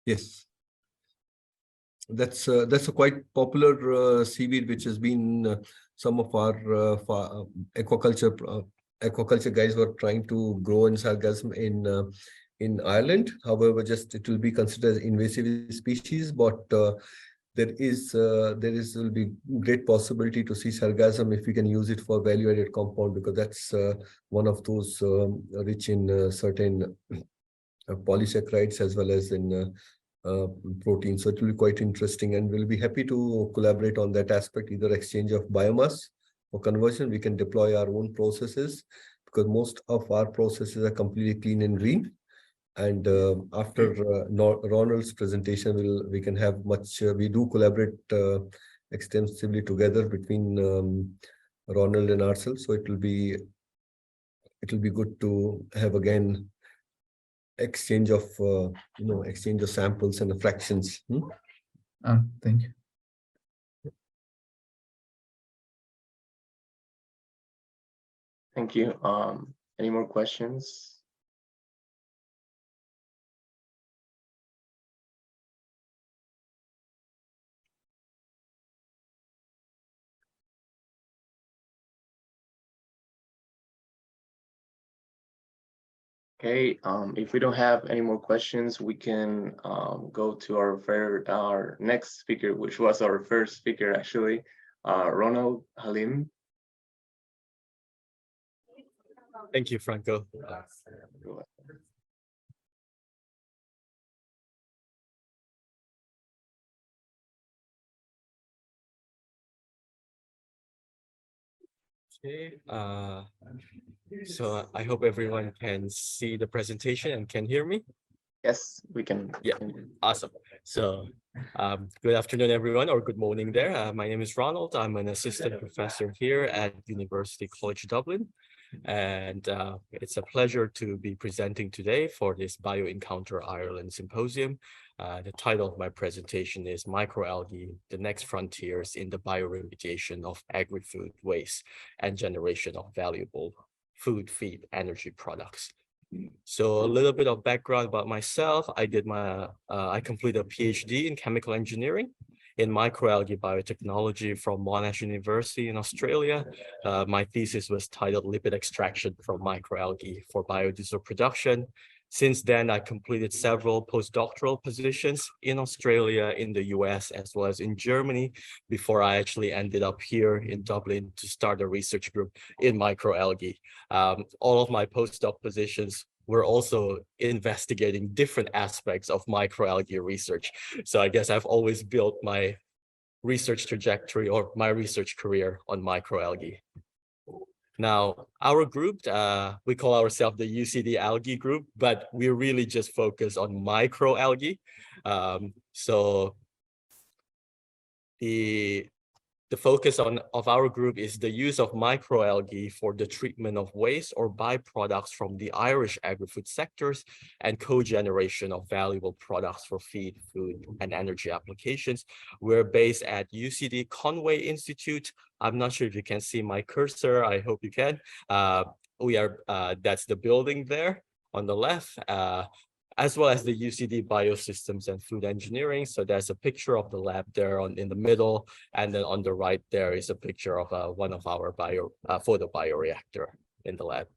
Yes. That's a quite popular seaweed, which has been some of our aquaculture guys were trying to grow in sargassum in Ireland. However, just it will be considered as invasive species, but there will be great possibility to see sargassum if we can use it for value-added compound, because that's one of those rich in certain polysaccharides as well as in protein. So it will be quite interesting, and we'll be happy to collaborate on that aspect, either exchange of biomass or conversion. We can deploy our own processes because most of our processes are completely clean and green. And after Ronald's presentation, we can have much. We do collaborate extensively together between Ronald and ourselves. So it will be good to have again exchange of exchange of samples and fractions. Thank you. Thank you. Any more questions? Okay, if we don't have any more questions, we can go to our next speaker, which was our first speaker actually, Ronald Halim. Thank you, Franco. Okay, so I hope everyone can see the presentation and can hear me. Yes, we can. Yeah, awesome. So good afternoon, everyone, or good morning there. My name is Ronald. I'm an assistant professor here at University College Dublin. And it's a pleasure to be presenting today for this BioEncounter Ireland Symposium. The title of my presentation is Microalgae, the Next Frontiers in the Bioremediation of Agri-Food Waste and Generation of Valuable Food, Feed, Energy Products. So a little bit of background about myself. I completed a PhD in chemical engineering in microalgae biotechnology from Monash University in Australia. My thesis was titled Lipid Extraction from Microalgae for Biodiesel Production. Since then, I completed several postdoctoral positions in Australia, in the US, as well as in Germany, before I actually ended up here in Dublin to start a research group in microalgae. All of my postdoc positions were also investigating different aspects of microalgae research. So I guess I've always built my research trajectory or my research career on microalgae. Now, our group, we call ourselves the UCD Algae Group, but we really just focus on microalgae. So the focus of our group is the use of microalgae for the treatment of waste or byproducts from the Irish agri-food sectors and co-generation of valuable products for feed, food, and energy applications. We're based at UCD Conway Institute. I'm not sure if you can see my cursor. I hope you can. That's the building there on the left. As well as the UCD Biosystems and Food Engineering. So there's a picture of the lab there in the middle, and then on the right there is a picture of one of our photobioreactor in the lab.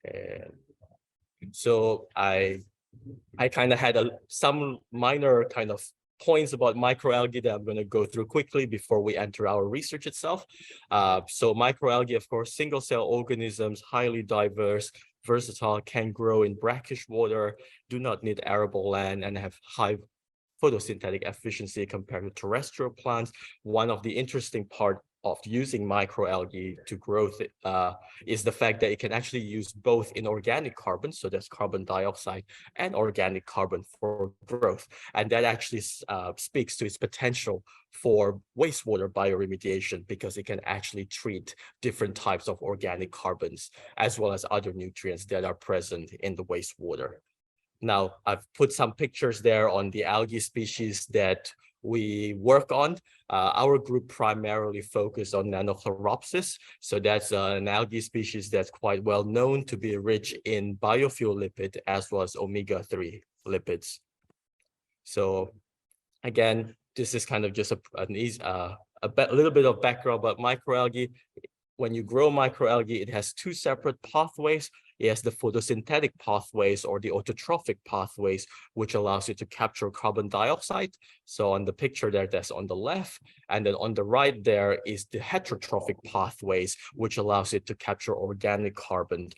And so I kind of had some minor kind of points about microalgae that I'm going to go through quickly before we enter our research itself. So microalgae, of course, single-cell organisms, highly diverse, versatile, can grow in brackish water, do not need arable land, and have high photosynthetic efficiency compared to terrestrial plants. One of the interesting part of using microalgae to grow is the fact that it can actually use both inorganic carbon, so that's carbon dioxide, and organic carbon for growth. And that actually speaks to its potential for wastewater bioremediation, because it can actually treat different types of organic carbons as well as other nutrients that are present in the wastewater. Now, I've put some pictures there on the algae species that we work on. Our group primarily focused on Nanochloropsis. So that's an algae species that's quite well known to be rich in biofuel lipid as well as omega-3 lipids. So again, this is kind of just a little bit of background about microalgae. When you grow microalgae, it has two separate pathways. It has the photosynthetic pathways or the autotrophic pathways, which allows you to capture carbon dioxide. So on the picture there, that's on the left. And then on the right there is the heterotrophic pathways, which allows it to capture organic carbon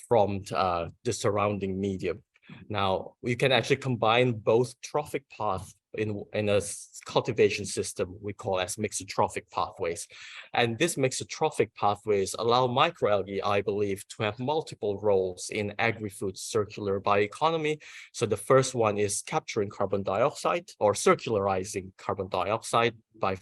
from the surrounding medium. Now, we can actually combine both trophic paths in a cultivation system we call as mixotrophic pathways. And these mixotrophic pathways allow microalgae, I believe, to have multiple roles in agri-food circular bioeconomy. So the first one is capturing carbon dioxide or circularizing carbon dioxide via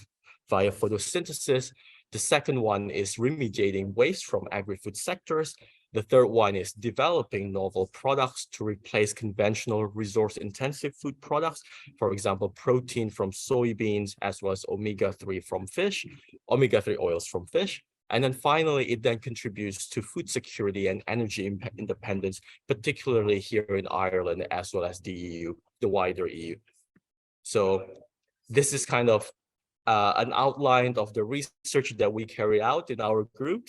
photosynthesis. The second one is remediating waste from agri-food sectors. The third one is developing novel products to replace conventional resource-intensive food products, for example, protein from soybeans, as well as omega-3 from fish, omega-3 oils from fish. And then finally, it then contributes to food security and energy independence, particularly here in Ireland, as well as the EU, the wider EU. So this is kind of an outline of the research that we carry out in our group.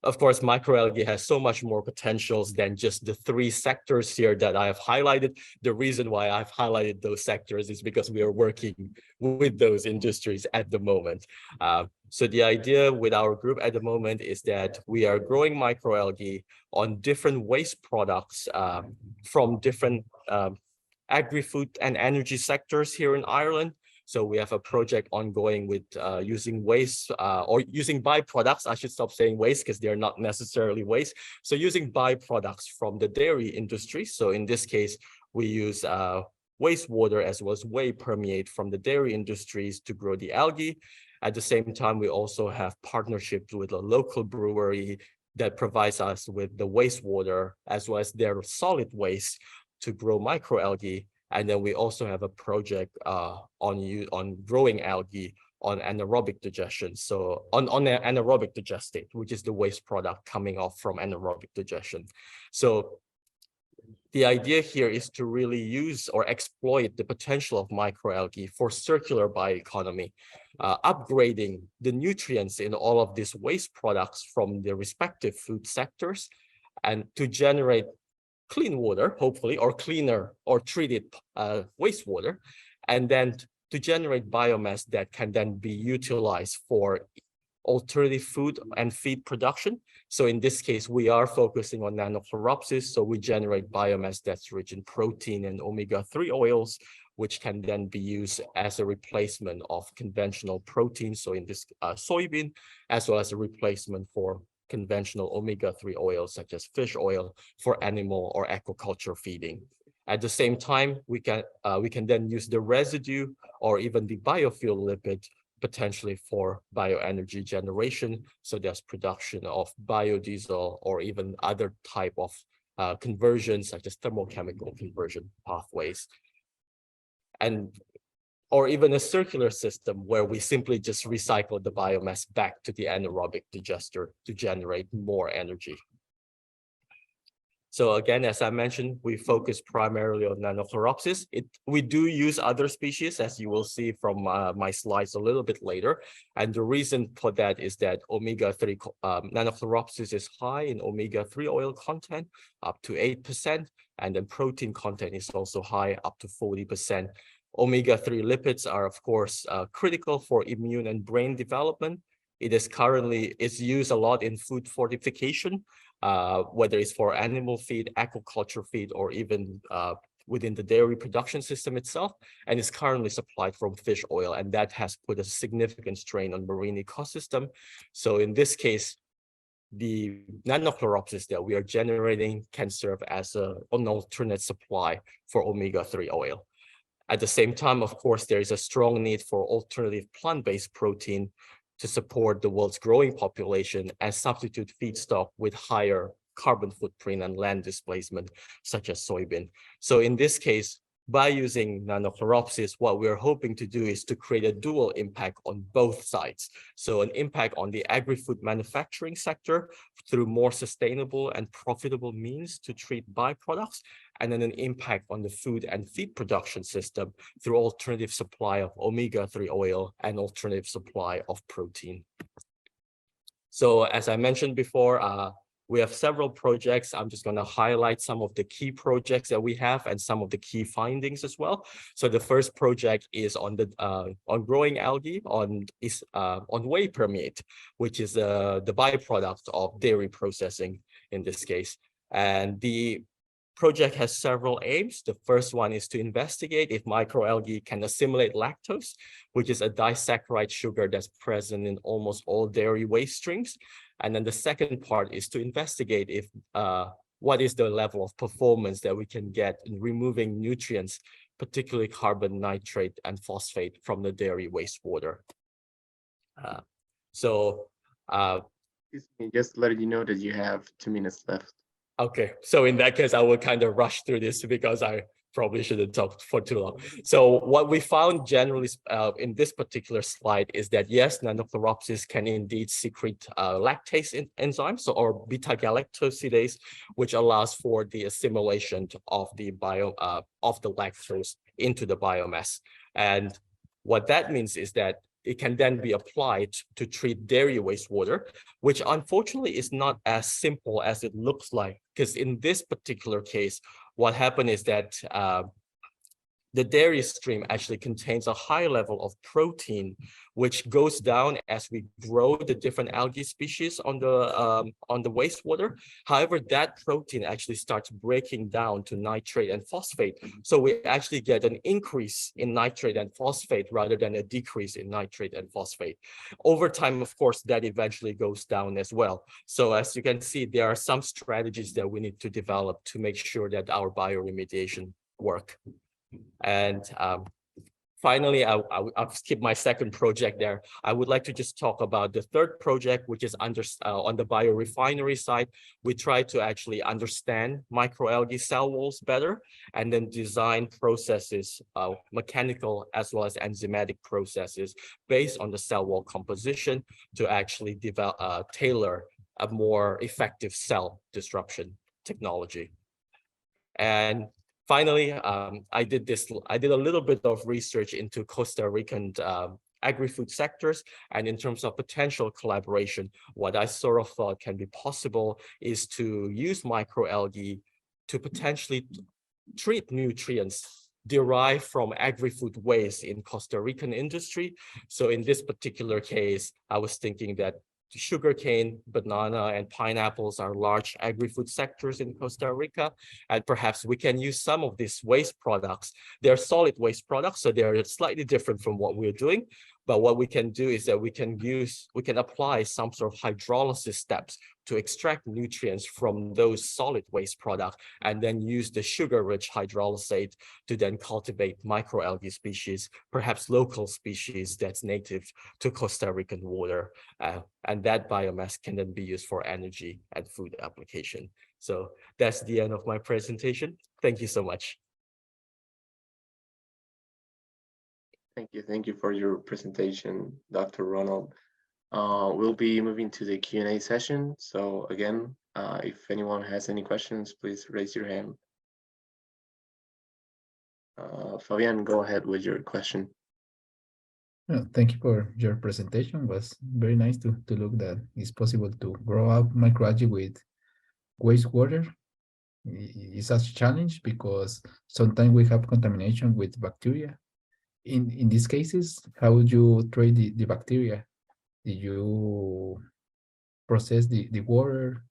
Of course, microalgae has so much more potentials than just the three sectors here that I have highlighted. The reason why I've highlighted those sectors is because we are working with those industries at the moment. So the idea with our group at the moment is that we are growing microalgae on different waste products from different agri-food and energy sectors here in Ireland. So we have a project ongoing with using waste or using byproducts. I should stop saying waste because they're not necessarily waste. So using byproducts from the dairy industry. So in this case, we use wastewater as well as whey permeate from the dairy industries to grow the algae. At the same time, we also have partnerships with a local brewery that provides us with the wastewater as well as their solid waste to grow microalgae. And then we also have a project on growing algae on anaerobic digestion. So on anaerobic digestate, which is the waste product coming off from anaerobic digestion. So the idea here is to really use or exploit the potential of microalgae for circular bioeconomy, upgrading the nutrients in all of these waste products from the respective food sectors and to generate clean water, hopefully, or cleaner or treated wastewater, and then to generate biomass that can then be utilized for alternative food and feed production. So in this case, we are focusing on nanochloropsis. So we generate biomass that's rich in protein and omega-3 oils, which can then be used as a replacement of conventional protein. So in this soybean, as well as a replacement for conventional omega-3 oils such as fish oil for animal or aquaculture feeding. At the same time, we can then use the residue or even the biofuel lipid potentially for bioenergy generation. So there's production of biodiesel or even other type of conversions such as thermochemical conversion pathways. Or even a circular system where we simply just recycle the biomass back to the anaerobic digester to generate more energy. So again, as I mentioned, we focus primarily on nanochloropsis. We do use other species, as you will see from my slides a little bit later. And the reason for that is that omega-3 nanochloropsis is high in omega-3 oil content, up to 8%, and then protein content is also high, up to 40%. Omega-3 lipids are, of course, critical for immune and brain development. It's used a lot in food fortification, whether it's for animal feed, aquaculture feed, or even within the dairy production system itself, and is currently supplied from fish oil, and that has put a significant strain on marine ecosystem. So in this case, the nanochloropsis that we are generating can serve as an alternate supply for omega-3 oil. At the same time, of course, there is a strong need for alternative plant-based protein to support the world's growing population and substitute feedstock with higher carbon footprint and land displacement, such as soybean. So in this case, by using nanochloropsis, what we're hoping to do is to create a dual impact on both sides. So an impact on the agri-food manufacturing sector through more sustainable and profitable means to treat byproducts, and then an impact on the food and feed production system through alternative supply of omega-3 oil and alternative supply of protein. So as I mentioned before, we have several projects. I'm just going to highlight some of the key projects that we have and some of the key findings as well. So the first project is on growing algae on whey permeate, which is the byproduct of dairy processing in this case. And project has several aims. The first one is to investigate if microalgae can assimilate lactose, which is a disaccharide sugar that's present in almost all dairy waste streams. And then the second part is to investigate if what is the level of performance that we can get in removing nutrients, particularly carbon, nitrate, and phosphate from the dairy wastewater. Just letting you know that you have 2 minutes left. Okay, so in that case, I will kind of rush through this because I probably shouldn't talk for too long. So what we found generally in this particular slide is that yes, Nanochloropsis can indeed secrete lactase enzymes or beta-galactosidase, which allows for the assimilation of the lactose into the biomass. And what that means is that it can then be applied to treat dairy wastewater, which unfortunately is not as simple as it looks like. Because in this particular case, what happened is that the dairy stream actually contains a high level of protein, which goes down as we grow the different algae species on the wastewater. However, that protein actually starts breaking down to nitrate and phosphate. So we actually get an increase in nitrate and phosphate rather than a decrease in nitrate and phosphate. Over time, of course, that eventually goes down as well. So as you can see, there are some strategies that we need to develop to make sure that our bioremediation work. And finally, I'll skip my second project there. I would like to just talk about the third project, which is on the biorefinery side. We try to actually understand microalgae cell walls better and then design processes, mechanical as well as enzymatic processes based on the cell wall composition to actually develop, tailor a more effective cell disruption technology. And finally, I did a little bit of research into Costa Rican agri-food sectors, and in terms of potential collaboration, what I sort of thought can be possible is to use microalgae to potentially treat nutrients derived from agri-food waste in Costa Rican industry. So in this particular case, I was thinking that sugarcane, banana, and pineapples are large agri-food sectors in Costa Rica, and perhaps we can use some of these waste products. They're solid waste products, so they're slightly different from what we're doing. But what we can do is that we can apply some sort of hydrolysis steps to extract nutrients from those solid waste products, and then use the sugar-rich hydrolysate to then cultivate microalgae species, perhaps local species that's native to Costa Rican water. And that biomass can then be used for energy and food application. So that's the end of my presentation. Thank you so much. Thank you for your presentation, Dr. Ronald. We'll be moving to the Q&A session. So again, if anyone has any questions, please raise your hand. Fabian, go ahead with your question. Well, thank you for your presentation. It was very nice to look that it's possible to grow up microalgae with wastewater. It's a challenge because sometimes we have contamination with bacteria. In these cases, how would you treat the bacteria? Did you process the water,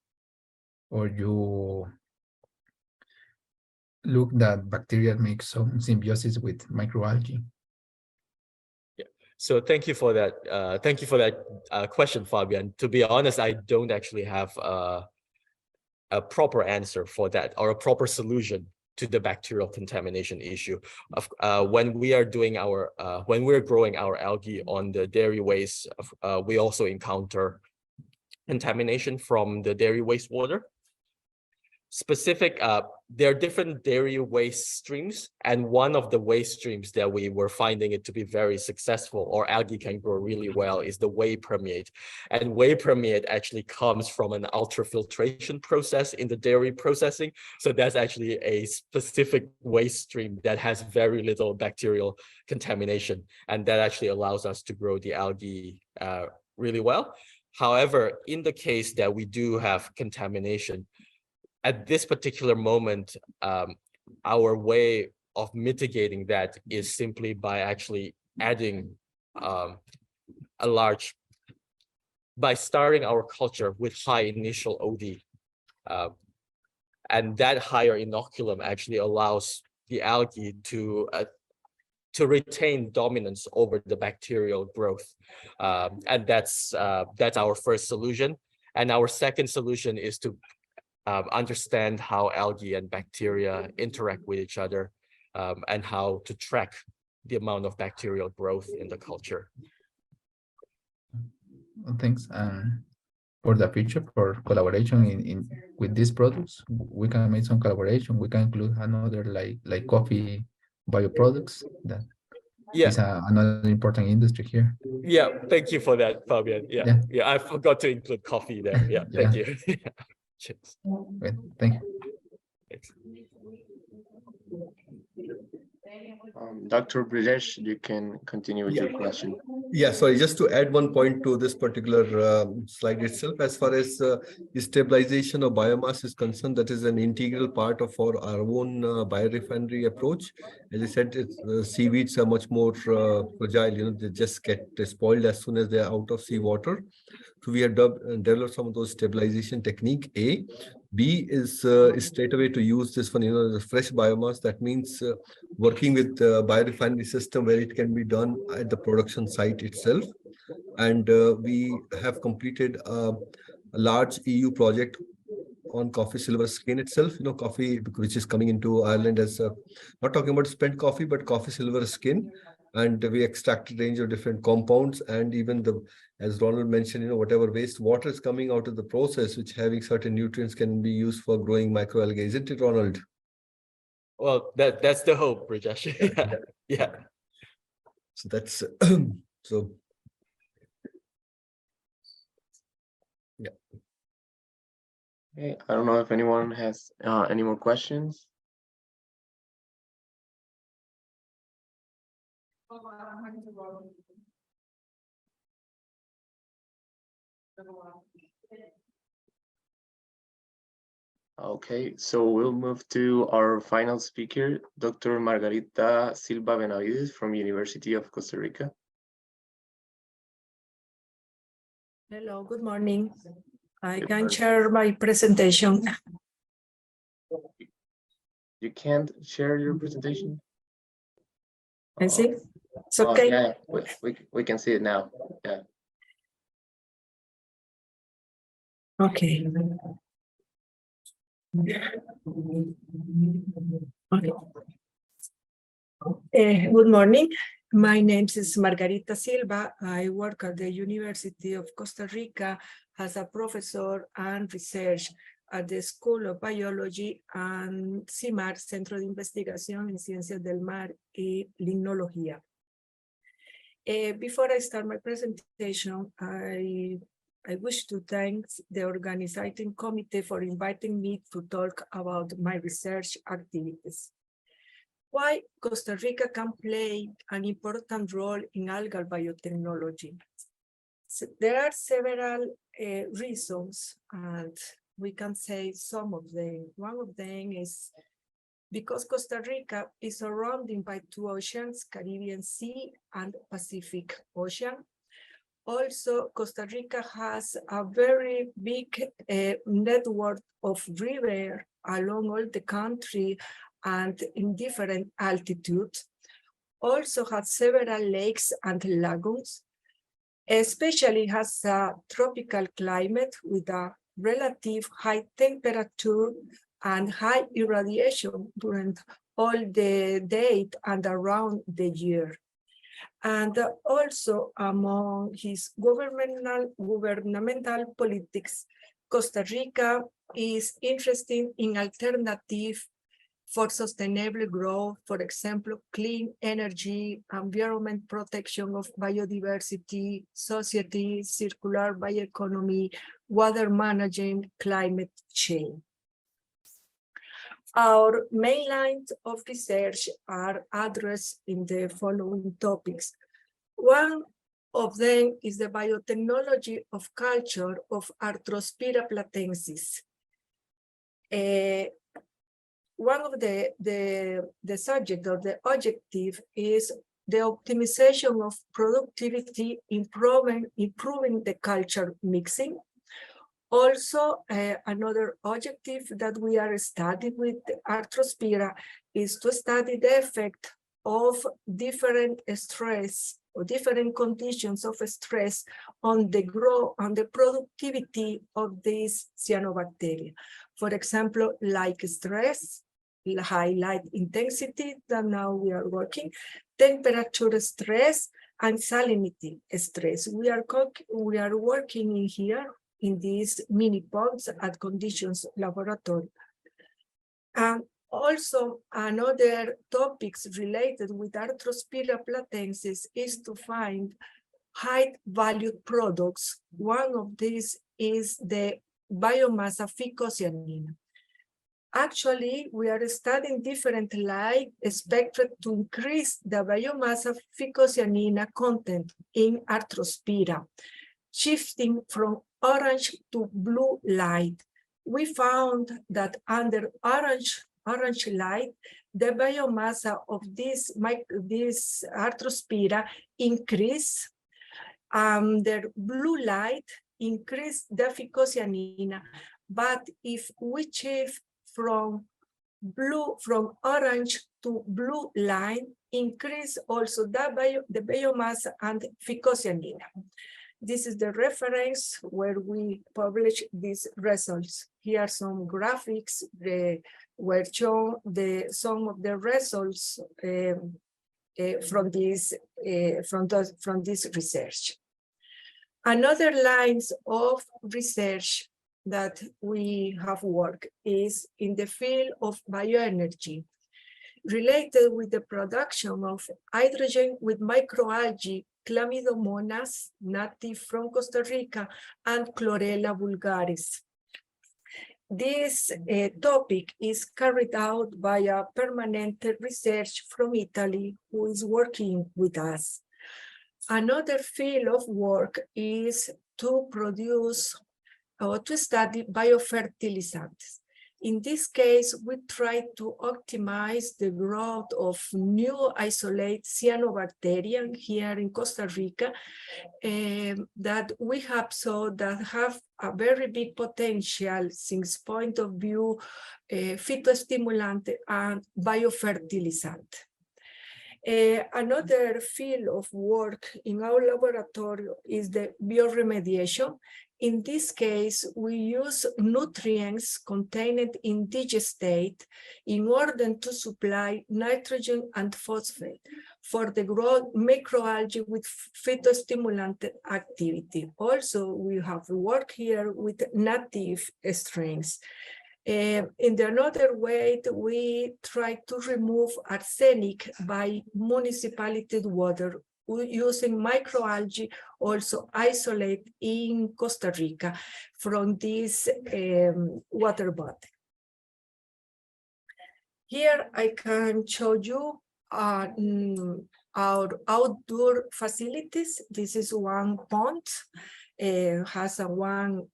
or you look that bacteria make some symbiosis with microalgae? Yeah. So thank you for that. Thank you for that question, Fabian. To be honest, I don't actually have a proper answer for that or a proper solution to the bacterial contamination issue. When we are doing when we're growing our algae on the dairy waste, we also encounter contamination from the dairy wastewater. There are different dairy waste streams, and one of the waste streams that we were finding it to be very successful, or algae can grow really well, is the whey permeate. And whey permeate actually comes from an ultrafiltration process in the dairy processing. So that's actually a specific waste stream that has very little bacterial contamination, and that actually allows us to grow the algae really well. However, in the case that we do have contamination, at this particular moment, our way of mitigating that is simply by actually adding by starting our culture with high initial OD. And that higher inoculum actually allows the algae to retain dominance over the bacterial growth. And that's our first solution. And our second solution is to understand how algae and bacteria interact with each other, and how to track the amount of bacterial growth in the culture. Thanks. For the future, for collaboration with these products, we can make some collaboration. We can include another like coffee bioproducts. That is another important industry here. Yeah, thank you for that, Fabian. Yeah, I forgot to include coffee there. Yeah, thank you. Cheers. Great. Thank you. Thanks. Dr. Brijesh, you can continue with your question. Yeah, sorry, just to add one point to this particular slide itself, as far as stabilization of biomass is concerned, that is an integral part of our own biorefinery approach. As I said, seaweeds are much more fragile, they just get spoiled as soon as they are out of seawater. So we have developed some of those stabilization technique, A. B is straight away to use this one, the fresh biomass. That means working with the biorefinery system where it can be done at the production site itself. And we have completed a large EU project on coffee silver skin itself, coffee which is coming into Ireland as not talking about spent coffee, but coffee silver skin. And we extracted a range of different compounds, and even as Ronald mentioned, whatever wastewater is coming out of the process, which having certain nutrients can be used for growing microalgae. Isn't it, Ronald? Well, that's the hope, Brijesh. Yeah. So that's so. Yeah. Okay, I don't know if anyone has any more questions. Okay, so we'll move to our final speaker, Dr. Margarita Silva Benavides from University of Costa Rica. Hello, good morning. I can share my presentation. You can't share your presentation? I see. It's okay. Yeah, we can see it now. Yeah. Okay. Okay. Good morning. My name is Margarita Silva. I work at the University of Costa Rica as a professor and research at the School of Biology and CIMAR, Centro de Investigación en Ciencias del Mar y Limnología. Before I start my presentation, I wish to thank the organizing committee for inviting me to talk about my research activities. Why Costa Rica can play an important role in algal biotechnology. So there are several reasons, and we can say some of them. One of them is because Costa Rica is surrounded by two oceans, Caribbean Sea and Pacific Ocean. Also, Costa Rica has a very big network of rivers along all the country and in different altitudes. Also has several lakes and lagoons. Especially has a tropical climate with a relative high temperature and high irradiation during all the day and around the year. And also among his governmental politics, Costa Rica is interested in alternative for sustainable growth, for example, clean energy, environment protection of biodiversity, society, circular bioeconomy, water management, climate change. Our main lines of research are addressed in the following topics. One of them is the biotechnology of culture of Arthrospira platensis. One of the subject or the objective is the optimization of productivity, improving the culture mixing. Also, another objective that we are studying with Arthrospira is to study the effect of different stress or different conditions of stress on the growth, on the productivity of these cyanobacteria. For example, like stress, high light intensity that now we are working, temperature stress, and salinity stress. We are working in here in these mini ponds at conditions laboratory. And also another topics related with Arthrospira platensis is to find high valued products. One of these is the biomass of phycocyanina. Actually, we are studying different light spectra to increase the biomass of phycocyanina content in Arthrospira, shifting from orange to blue light. We found that under orange light, the biomass of this Arthrospira increase. Under blue light increase the phycocyanina, but if we shift from orange to blue line, increase also the biomass and phycocyanina. This is the reference where we publish these results. Here are some graphics where shown some of the results from this research. Another lines of research that we have worked is in the field of bioenergy, related with the production of hydrogen with microalgae, Chlamydomonas, native from Costa Rica, and Chlorella vulgaris. This topic is carried out by a permanent research from Italy who is working with us. Another field of work is to produce or to study biofertilizantes. In this case, we try to optimize the growth of new isolate cyanobacteria here in Costa Rica that we have that have a very big potential since point of view phytostimulant and biofertilizant. Another field of work in our laboratory is the bioremediation. In this case, we use nutrients contained in digestate in order to supply nitrogen and phosphate for the growth microalgae with phytostimulant activity. Also, we have worked here with native strains. In another way, we try to remove arsenic by municipality water using microalgae, also isolate in Costa Rica from this water body. Here I can show you our outdoor facilities. This is one pond, has a 1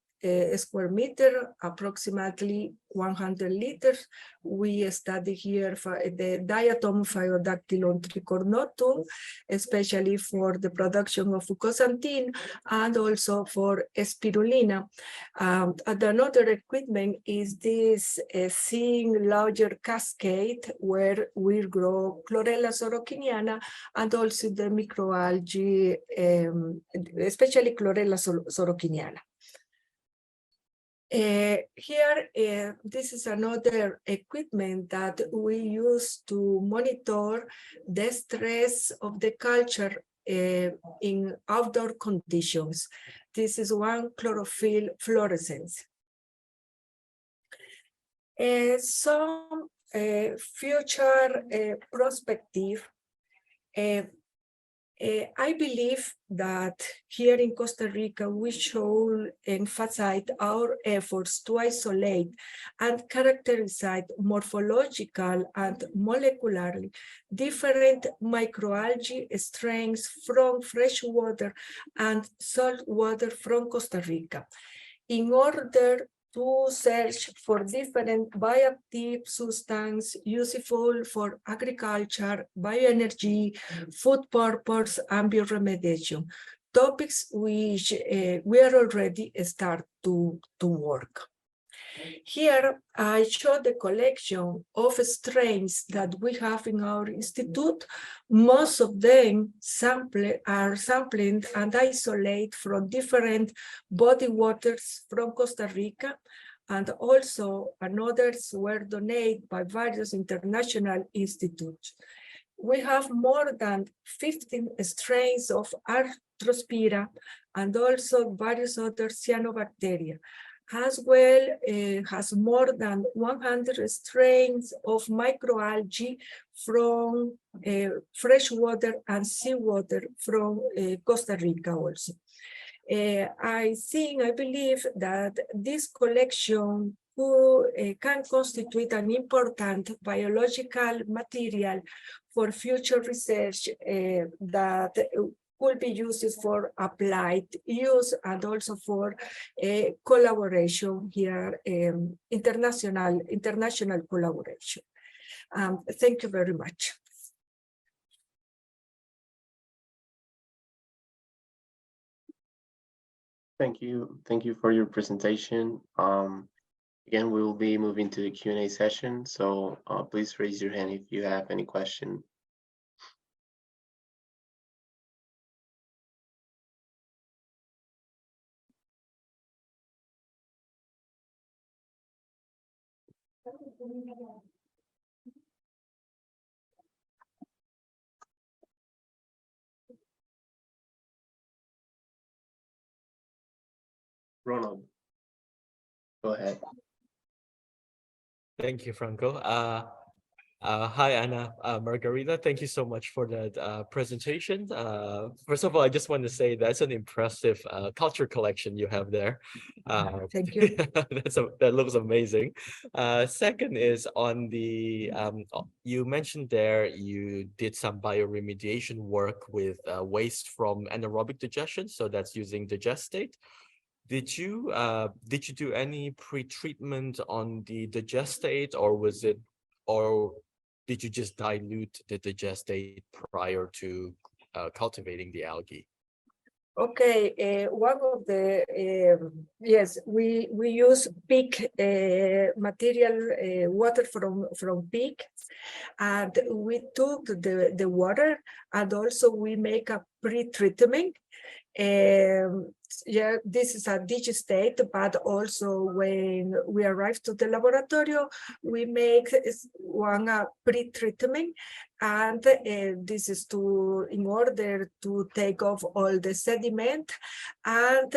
square meter, approximately 100 liters. We study here for the diatom Phaeodactylon tricornotum, especially for the production of fucoxanthin and also for spirulina. And another equipment is this seeing larger cascade where we grow Chlorella sorokiniana and also the microalgae, especially Chlorella sorokiniana. Here, this is another equipment that we use to monitor the stress of the culture in outdoor conditions. This is one chlorophyll fluorescence. Some future perspective. I believe that here in Costa Rica, we should emphasize our efforts to isolate and characterize morphological and molecularly different microalgae strains from freshwater and saltwater from Costa Rica in order to search for different bioactive substances useful for agriculture, bioenergy, food purpose, and bioremediation, topics which we are already start to work. Here, I show the collection of strains that we have in our institute. Most of them are sampling and isolate from different body waters from Costa Rica, and also others were donated by various international institutes. We have more than 15 strains of Arthrospira and also various other cyanobacteria. As well, has more than 100 strains of microalgae from freshwater and seawater from Costa Rica also. I believe that this collection can constitute an important biological material for future research that could be used for applied use and also for collaboration here, international collaboration. Thank you very much. Thank you. Thank you for your presentation. Again, we will be moving to the Q&A session, so please raise your hand if you have any question. Ronald, go ahead. Thank you, Franco. Hi, Anna, Margarita. Thank you so much for that presentation. First of all, I just want to say that's an impressive culture collection you have there. Thank you. That looks amazing. Second is on the, you mentioned there you did some bioremediation work with waste from anaerobic digestion, so that's using digestate. Did you do any pre-treatment on the digestate, or did you just dilute the digestate prior to cultivating the algae? Okay, one of the yes, we use pig material water from pig, and we took the water, and also we make a pre-treatment. Yeah, this is a digestate, but also when we arrive to the laboratory, we make one pre-treatment, and this is in order to take off all the sediment, and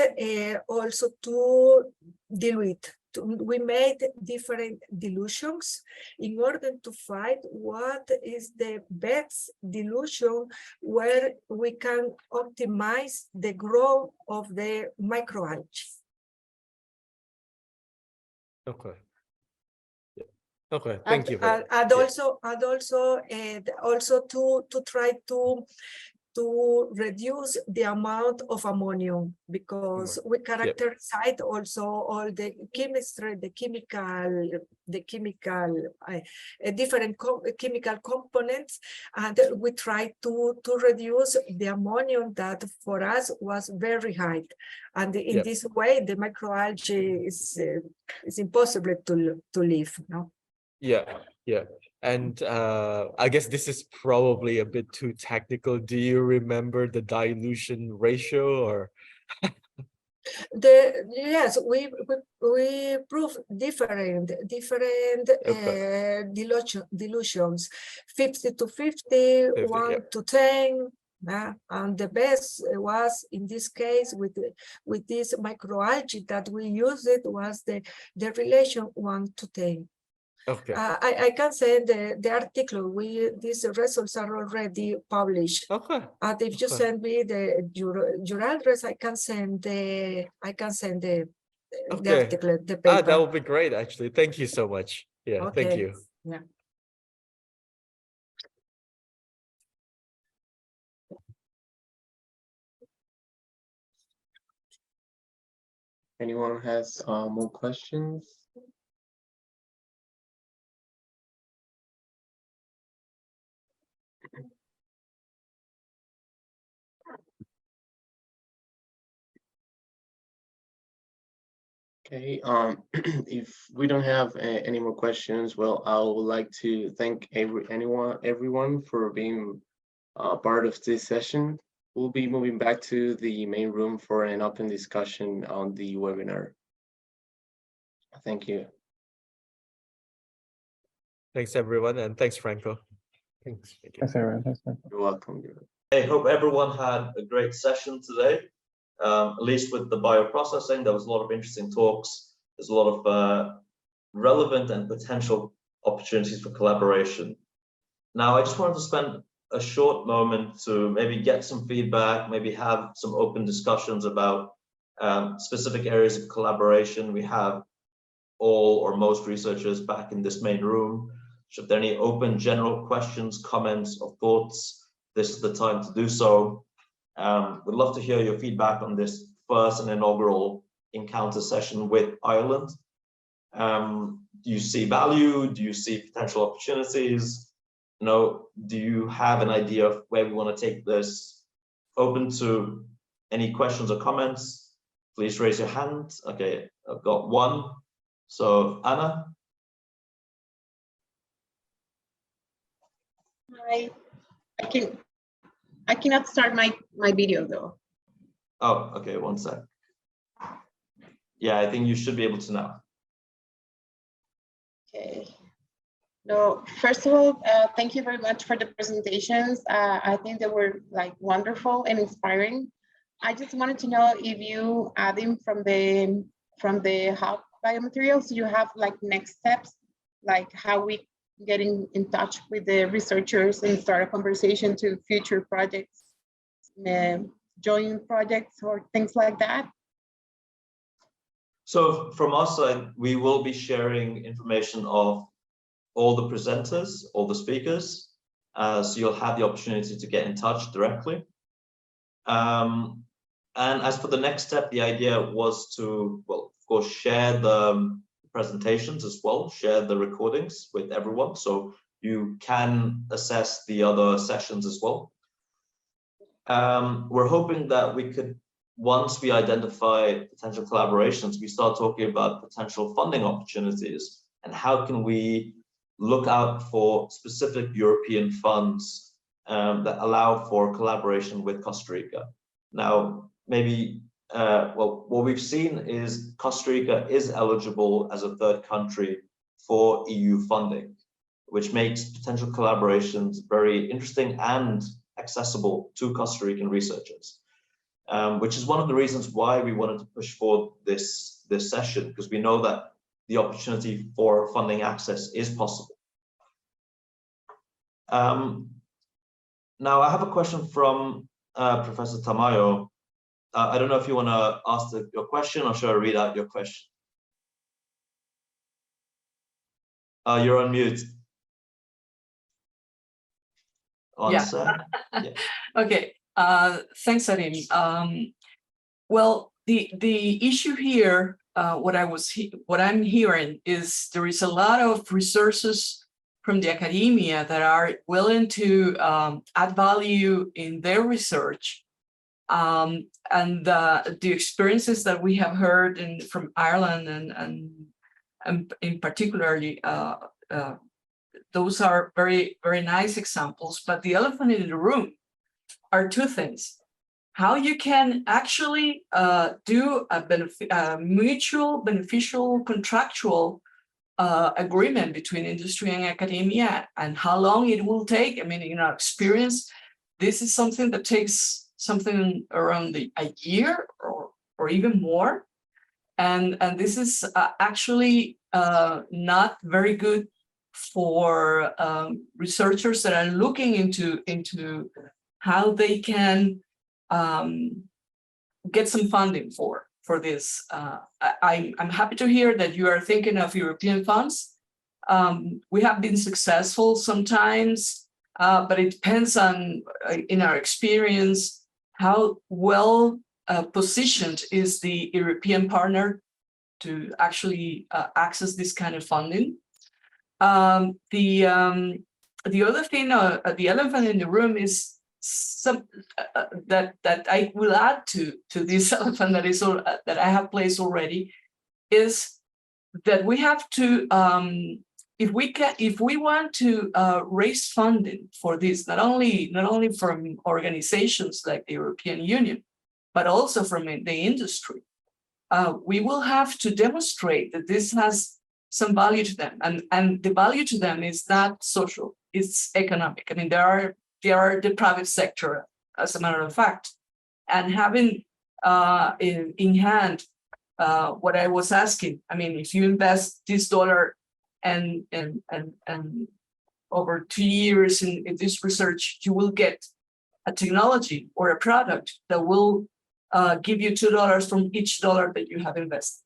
also to dilute. We made different dilutions in order to find what is the best dilution where we can optimize the growth of the microalgae. Okay. Yeah. Okay. Thank you. And also to try to reduce the amount of ammonium, because we characterize also all the chemistry, the different chemical components, and we try to reduce the ammonium that for us was very high, and in this way the microalgae is impossible to live. No. Yeah. And I guess this is probably a bit too technical. Do you remember the dilution ratio, or? Yes, we prove different dilutions, 50 to 50, 1 to 10, and the best was in this case with this microalgae that we used, it was the relation 1 to 10. Okay. I can send the article. These results are already published. Okay. And if you send me your address, I can send the article, the paper. That would be great, actually. Thank you so much. Yeah. Okay. Thank you. Yeah. Anyone has more questions? Okay, if we don't have any more questions, well, I would like to thank everyone for being part of this session. We'll be moving back to the main room for an open discussion on the webinar. Thank you. Thanks, everyone, and thanks, Franco. Thanks. Thanks, everyone. Thanks, everyone. You're welcome. I hope everyone had a great session today. At least with the bioprocessing, there was a lot of interesting talks. There's a lot of relevant and potential opportunities for collaboration. Now, I just wanted to spend a short moment to maybe get some feedback, maybe have some open discussions about specific areas of collaboration. We have all or most researchers back in this main room. Should there be any open general questions, comments, or thoughts, this is the time to do so. We'd love to hear your feedback on this first and inaugural encounter session with Ireland. Do you see value? Do you see potential opportunities? You know, do you have an idea of where we want to take this? Open to any questions or comments. Please raise your hand. Okay, I've got one. So Anna. Hi. I cannot start my video though. Oh, okay, one sec. Yeah, I think you should be able to now. Okay. No, first of all, thank you very much for the presentations. I think they were like wonderful and inspiring. I just wanted to know if you, Adam, from the Hub Biomaterials, you have like next steps, like how we getting in touch with the researchers and start a conversation to future projects, joint projects or things like that? So from our side, we will be sharing information of all the presenters, all the speakers. So you'll have the opportunity to get in touch directly. And as for the next step, the idea was to, well, of course, share the presentations as well, share the recordings with everyone, so you can assess the other sessions as well. We're hoping that we could, once we identify potential collaborations, we start talking about potential funding opportunities and how can we look out for specific European funds that allow for collaboration with Costa Rica. Now, maybe well, what we've seen is Costa Rica is eligible as a third country for EU funding, which makes potential collaborations very interesting and accessible to Costa Rican researchers, which is one of the reasons why we wanted to push forward this session, because we know that the opportunity for funding access is possible. Now, I have a question from Professor Tamayo. I don't know if you want to ask your question, or should I read out your question? You're on mute. Yeah. Yeah. Okay. Thanks, Arim. Well, the issue here, what I'm hearing is there is a lot of resources from the academia that are willing to add value in their research. And the experiences that we have heard from Ireland and in particularly, those are very, very nice examples. But the elephant in the room are two things: how you can actually do a mutual beneficial contractual agreement between industry and academia, and how long it will take. I mean, in our experience, this is something that takes something around a year or even more. And this is actually not very good for researchers that are looking into how they can get some funding for this. I'm happy to hear that you are thinking of European funds. We have been successful sometimes, but it depends on, in our experience, how well positioned is the European partner to actually access this kind of funding. The other thing, the elephant in the room is some that I will add to this elephant that I have placed already, is that we have to, if we want to raise funding for this, not only from organizations like the European Union, but also from the industry, we will have to demonstrate that this has some value to them, and the value to them is not social, it's economic. I mean, they are the private sector, as a matter of fact, and having in hand what I was asking. I mean, if you invest this dollar and over 2 years in this research, you will get a technology or a product that will give you $2 from each dollar that you have invested.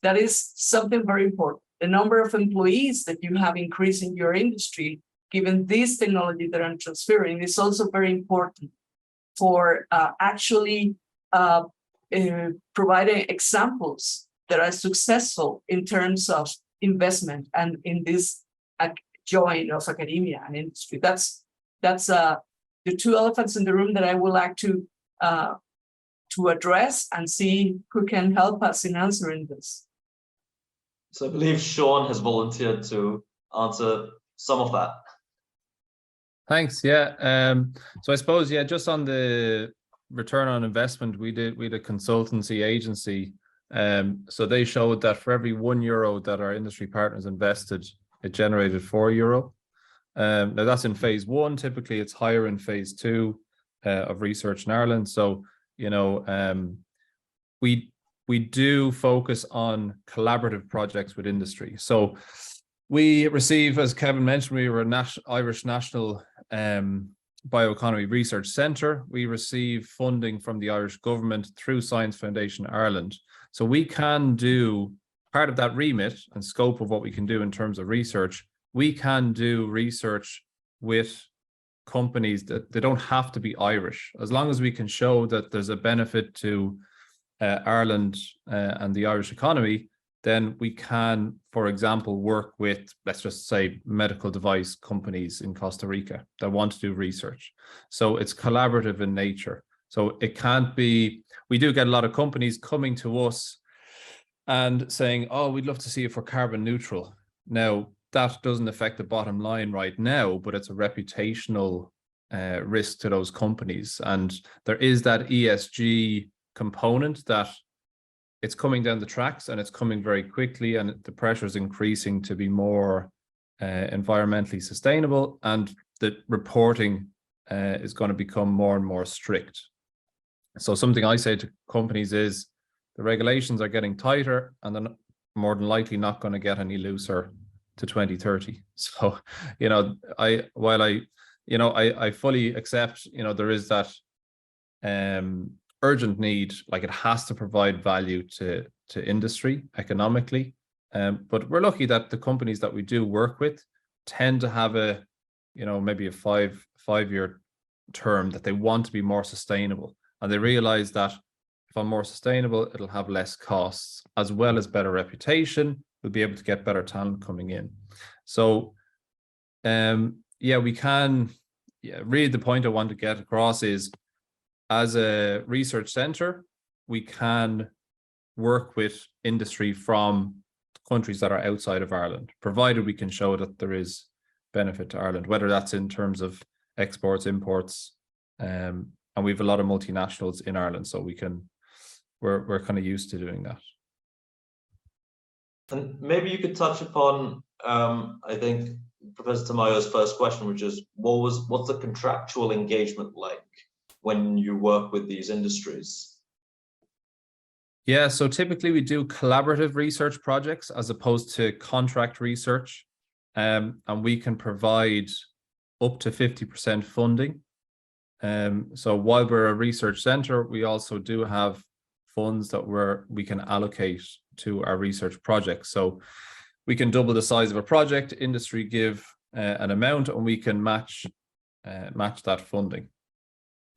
That is something very important. The number of employees that you have increased in your industry, given this technology that I'm transferring, is also very important for actually providing examples that are successful in terms of investment and in this join of academia and industry. That's the two elephants in the room that I would like to address and see who can help us in answering this. So I believe Sean has volunteered to answer some of that. Thanks. Yeah. So I suppose, yeah, just on the return on investment, we had a consultancy agency. So they showed that for every €1 that our industry partners invested, it generated €4. Now that's in phase 1. Typically, it's higher in phase 2 of research in Ireland. So, you know, we do focus on collaborative projects with industry. So we receive, as Kevin mentioned, we were an Irish National Bioeconomy Research Centre. We receive funding from the Irish government through Science Foundation Ireland. So we can do part of that remit and scope of what we can do in terms of research. We can do research with companies that they don't have to be Irish, as long as we can show that there's a benefit to Ireland and the Irish economy. Then we can, for example, work with, let's just say, medical device companies in Costa Rica that want to do research. So it's collaborative in nature. So it can't be, we do get a lot of companies coming to us and saying, oh, we'd love to see if we're carbon neutral. Now, that doesn't affect the bottom line right now, but it's a reputational risk to those companies. And there is that ESG component that it's coming down the tracks, and it's coming very quickly, and the pressure is increasing to be more environmentally sustainable, and the reporting is going to become more and more strict. So something I say to companies is the regulations are getting tighter, and they're more than likely not going to get any looser to 2030. So, you know, I fully accept, you know, there is that urgent need, like it has to provide value to industry economically. But we're lucky that the companies that we do work with tend to have a, you know, maybe a five-year term that they want to be more sustainable. And they realize that if I'm more sustainable, it'll have less costs as well as better reputation. We'll be able to get better talent coming in. So, yeah, we can, really the point I want to get across is, as a research center, we can work with industry from countries that are outside of Ireland, provided we can show that there is benefit to Ireland, whether that's in terms of exports, imports, and we have a lot of multinationals in Ireland, so we're kind of used to doing that. And maybe you could touch upon, I think, Professor Tamayo's first question, which is, what's the contractual engagement like when you work with these industries? Yeah, so typically we do collaborative research projects as opposed to contract research, and we can provide up to 50% funding. So while we're a research center, we also do have funds that we can allocate to our research projects. So we can double the size of a project, industry give an amount, and we can match that funding.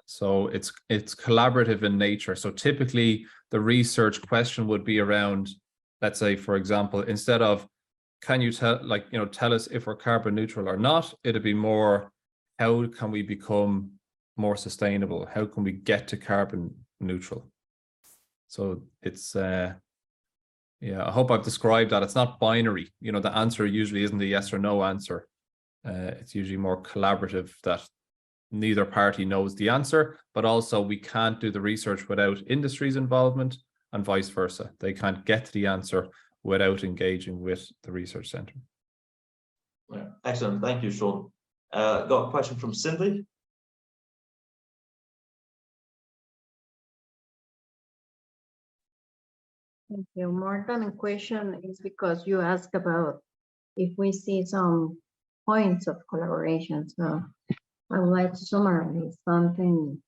So it's collaborative in nature. So typically the research question would be around, let's say, for example, instead of, can you tell us if we're carbon neutral or not, it'd be more, how can we become more sustainable? How can we get to carbon neutral? So it's Yeah, I hope I've described that. It's not binary. You know, the answer usually isn't a yes or no answer. It's usually more collaborative, that neither party knows the answer, but also we can't do the research without industry's involvement, and vice versa. They can't get to the answer without engaging with the research centre. Yeah. Excellent. Thank you, Sean. Got a question from CINDE. Thank you. More than a question is because you asked about if we see some points of collaboration. So I would like to summarize something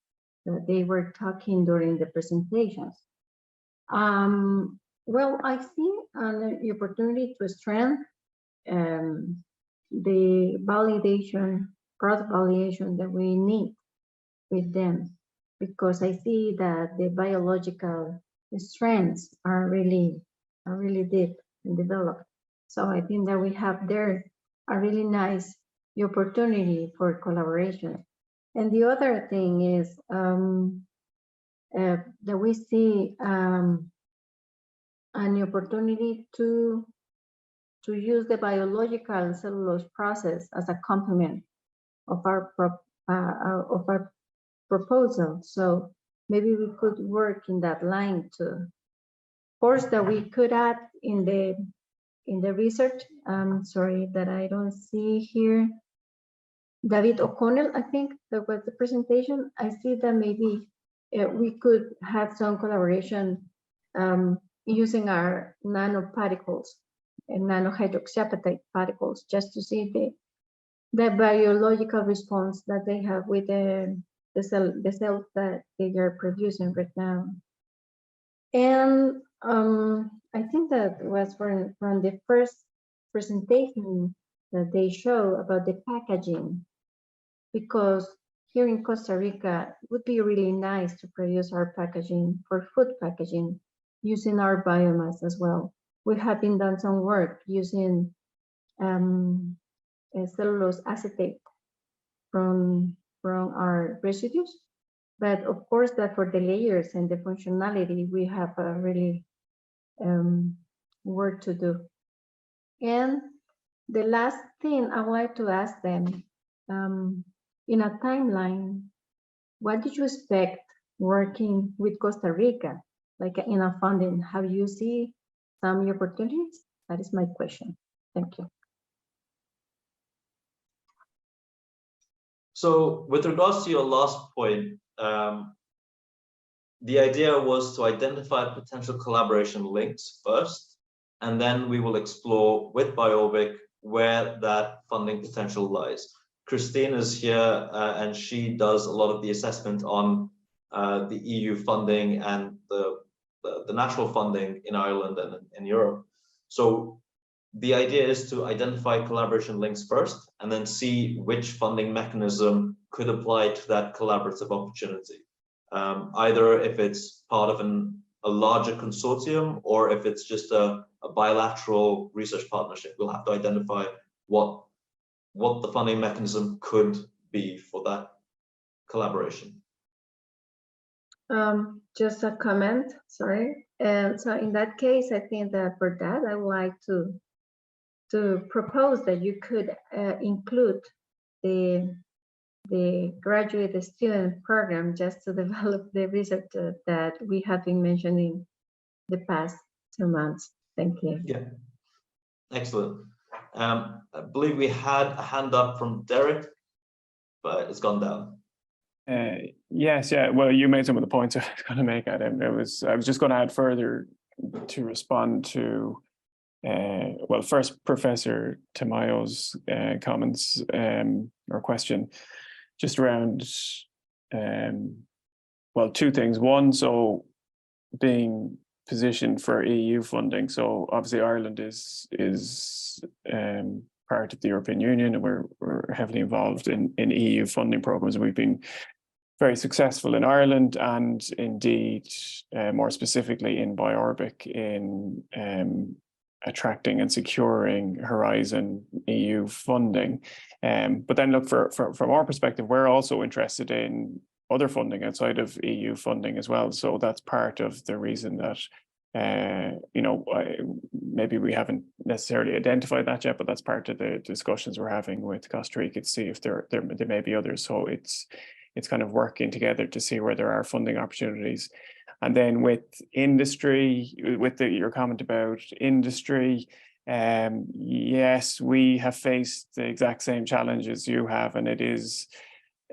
that they were talking during the presentations. Well, I see an opportunity to strengthen the validation, cross-validation that we need with them, because I see that the biological strengths are really deep and developed. So I think that we have there a really nice opportunity for collaboration. And the other thing is that we see an opportunity to use the biological cellulose process as a complement of our proposal. So maybe we could work in that line too. Of course, that we could add in the research. Sorry that I don't see here. David O'Connell, I think that was the presentation. I see that maybe we could have some collaboration using our nanoparticles and nanohydroxyapatite particles, just to see the biological response that they have with the cells that they are producing right now. And I think that was from the first presentation that they show about the packaging, because here in Costa Rica, it would be really nice to produce our packaging for food packaging using our biomass as well. We have been done some work using cellulose acetate from our residues. But of course that for the layers and the functionality, we have a really work to do. And the last thing I would like to ask them, in a timeline, what did you expect working with Costa Rica, like in a funding? Have you seen some opportunities? That is my question. Thank you. So with regards to your last point, the idea was to identify potential collaboration links first, and then we will explore with BiOrbic where that funding potential lies. Christine is here and she does a lot of the assessment on the EU funding and the national funding in Ireland and in Europe. So the idea is to identify collaboration links first and then see which funding mechanism could apply to that collaborative opportunity. Either if it's part of a larger consortium or if it's just a bilateral research partnership, we'll have to identify what the funding mechanism could be for that collaboration. Just a comment, sorry. So in that case, I think that for that, I would like to propose that you could include the graduate student program just to develop the research that we have been mentioning the past 2 months. Thank you. Yeah, excellent. I believe we had a hand up from Derek, but it's gone down. Yes, yeah. Well, you made some of the points I was going to make, Adam. I was just going to add further to respond to, well, first Professor Tamayo's comments or question, just around, well, two things. One, so being positioned for EU funding. So obviously Ireland is part of the European Union, and we're heavily involved in EU funding programs. We've been very successful in Ireland, and indeed more specifically in BiOrbic in attracting and securing Horizon EU funding. But then look, from our perspective, we're also interested in other funding outside of EU funding as well. So that's part of the reason that maybe we haven't necessarily identified that yet, but that's part of the discussions we're having with Costa Rica to see if there may be others. So it's kind of working together to see where there are funding opportunities. And then with industry, with your comment about industry, yes, we have faced the exact same challenges you have, and it is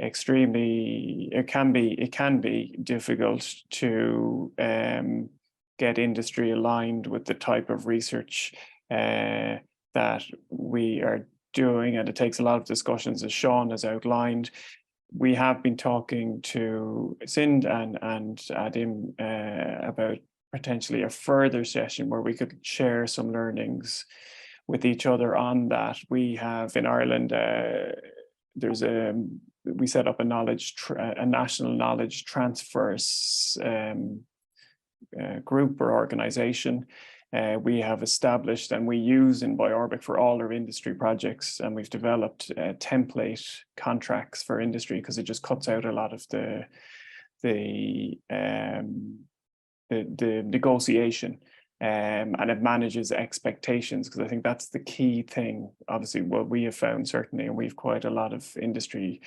extremely, it can be difficult to get industry aligned with the type of research that we are doing, and it takes a lot of discussions, as Sean has outlined. We have been talking to CINDE and Adim about potentially a further session where we could share some learnings with each other on that. We have in Ireland, we set up a national knowledge transfers group or organization. We have established and we use in BiOrbic for all our industry projects, and we've developed template contracts for industry because it just cuts out a lot of the negotiation, and it manages expectations, because I think that's the key thing. Obviously, what we have found certainly, and we've quite a lot of industry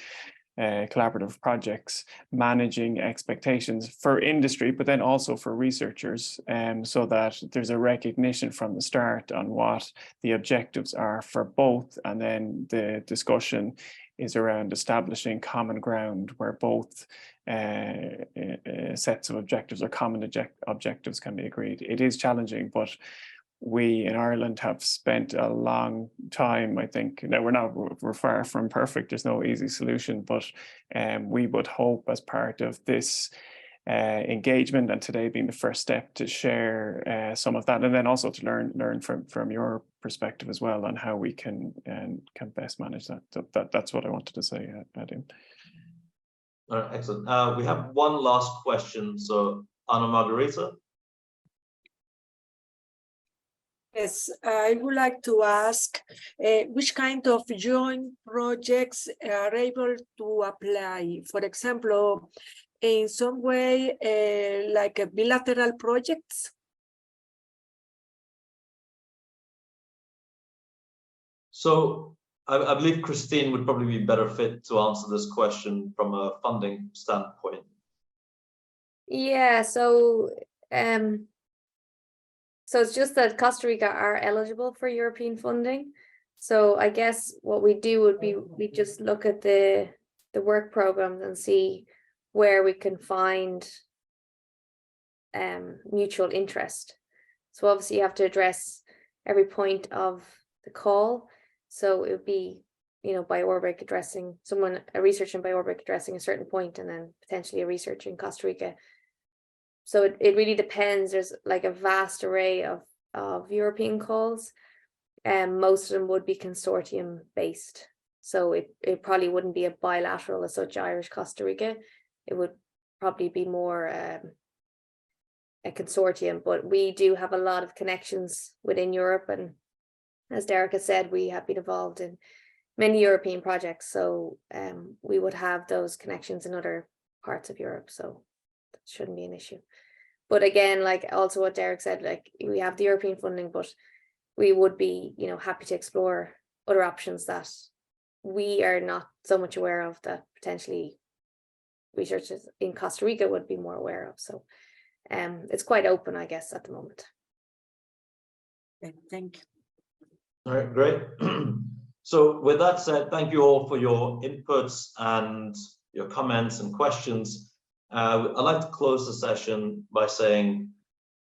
collaborative projects, managing expectations for industry, but then also for researchers, so that there's a recognition from the start on what the objectives are for both, and then the discussion is around establishing common ground where both sets of objectives or common objectives can be agreed. It is challenging, but we in Ireland have spent a long time, I think. Now we're far from perfect, there's no easy solution, but we would hope as part of this engagement, and today being the first step, to share some of that, and then also to learn from your perspective as well on how we can best manage that. So that's what I wanted to say, Adim. All right, excellent. We have one last question. So Anna Margarita. Yes, I would like to ask which kind of joint projects are able to apply? For example, in some way, like bilateral projects? So I believe Christine would probably be better fit to answer this question from a funding standpoint. Yeah, so it's just that Costa Rica are eligible for European funding. So I guess what we do would be we just look at the work programs and see where we can find mutual interest. So obviously you have to address every point of the call. So it would be, BiOrbic addressing a research in BiOrbic addressing a certain point, and then potentially a research in Costa Rica. So it really depends. There's like a vast array of European calls, and most of them would be consortium based. So it probably wouldn't be a bilateral as such, Irish Costa Rica. It would probably be more a consortium, but we do have a lot of connections within Europe, and as Derek has said, we have been involved in many European projects, so we would have those connections in other parts of Europe, so that shouldn't be an issue. But again, like also what Derek said, like we have the European funding, but we would be, happy to explore other options that we are not so much aware of, that potentially researchers in Costa Rica would be more aware of. So it's quite open, I guess, at the moment. Okay, thank you. All right, great. So with that said, thank you all for your inputs and your comments and questions. I'd like to close the session by saying,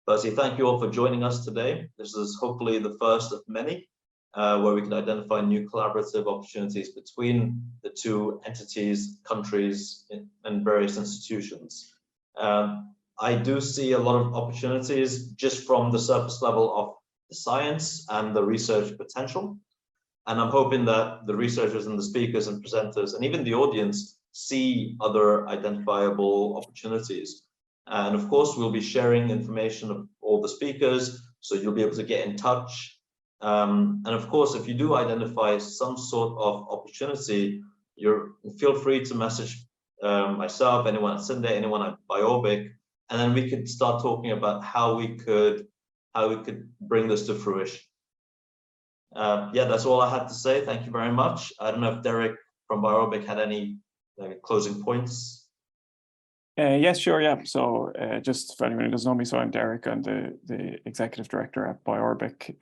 firstly, thank you all for joining us today. This is hopefully the first of many where we can identify new collaborative opportunities between the two entities, countries, and various institutions. I do see a lot of opportunities just from the surface level of the science and the research potential. And I'm hoping that the researchers and the speakers and presenters and even the audience see other identifiable opportunities. And of course, we'll be sharing information of all the speakers, so you'll be able to get in touch. And of course, if you do identify some sort of opportunity, feel free to message myself, anyone at CINDE, anyone at BiOrbic, and then we could start talking about how we could bring this to fruition. Yeah, that's all I had to say. Thank you very much. I don't know if Derek from BiOrbic had any closing points. Yes, sure, yeah. So just for anyone who doesn't know me, so I'm Derek. I'm the executive director at BiOrbic.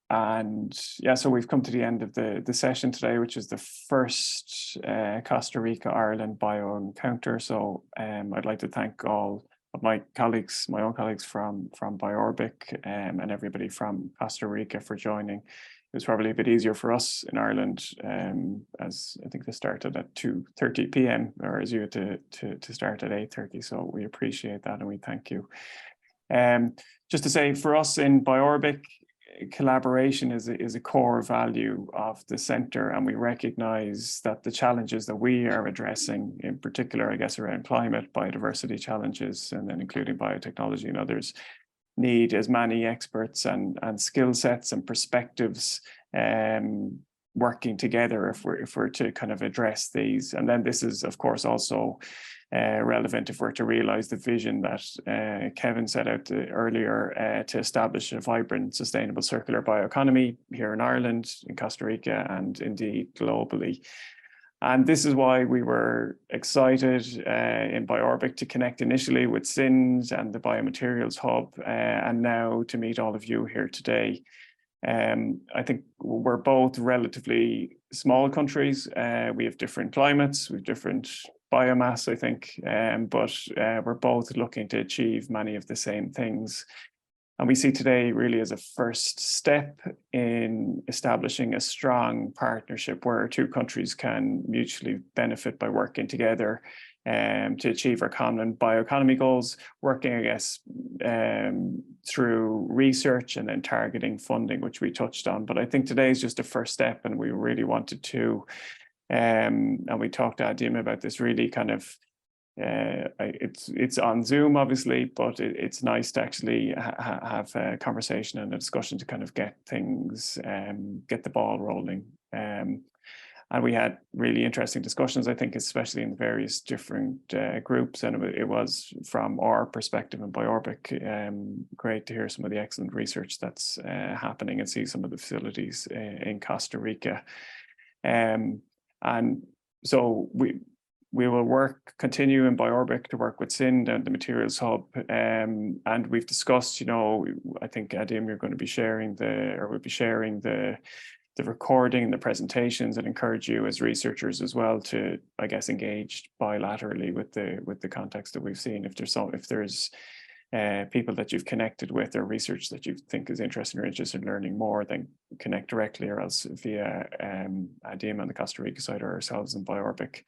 And yeah, so we've come to the end of the session today, which is the first Costa Rica Ireland Bio Encounter. So I'd like to thank all of my colleagues, my own colleagues from BiOrbic, and everybody from Costa Rica for joining. It was probably a bit easier for us in Ireland, as I think they started at 2:30 p.m. whereas you had to start at 8:30. So we appreciate that and we thank you. Just to say, for us in BiOrbic, collaboration is a core value of the centre, and we recognise that the challenges that we are addressing, in particular, I guess, around climate, biodiversity challenges, and then including biotechnology and others, need as many experts and skill sets and perspectives working together if we're to kind of address these. And then this is, of course, also relevant if we're to realise the vision that Kevin set out earlier to establish a vibrant, sustainable circular bioeconomy here in Ireland, in Costa Rica, and indeed globally. And this is why we were excited in BiOrbic to connect initially with CINDE and the Biomaterials Hub, and now to meet all of you here today. I think we're both relatively small countries. We have different climates, we have different biomass, I think, but we're both looking to achieve many of the same things. And we see today really as a first step in establishing a strong partnership where our two countries can mutually benefit by working together to achieve our common bioeconomy goals, working, I guess, through research and then targeting funding, which we touched on. But I think today is just a first step, and we really wanted to, and we talked to Adim about this, really kind of, it's on Zoom obviously, but it's nice to actually have a conversation and a discussion to kind of get things, get the ball rolling. And we had really interesting discussions, I think, especially in various different groups. And it was, from our perspective in BiOrbic, great to hear some of the excellent research that's happening and see some of the facilities in Costa Rica. And so we will continue in BiOrbic to work with CINDE and the Materials Hub. And we've discussed, you know, I think, Adim, you're going to be sharing we'll be sharing the recording and the presentations, and encourage you as researchers as well to, I guess, engage bilaterally with the context that we've seen. If there's people that you've connected with or research that you think is interesting or interested in learning more, then connect directly, or else via Adim on the Costa Rica side or ourselves in BiOrbic.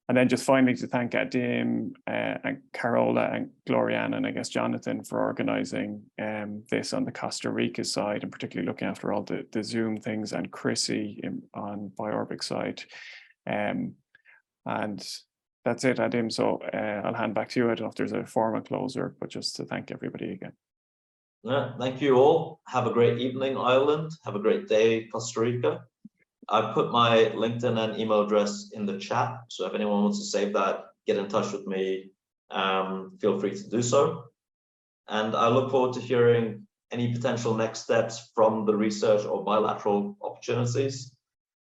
And then just finally to thank Adim and Carola and Gloriana and I guess Jonathan for organising this on the Costa Rica side, and particularly looking after all the Zoom things, and Chrissy on BiOrbic side. And that's it, Adim. So I'll hand back to you. I don't know if there's a formal closer, but just to thank everybody again. Yeah, thank you all. Have a great evening, Ireland. Have a great day, Costa Rica. I put my LinkedIn and email address in the chat, so if anyone wants to save that, get in touch with me, feel free to do so. And I look forward to hearing any potential next steps from the research or bilateral opportunities.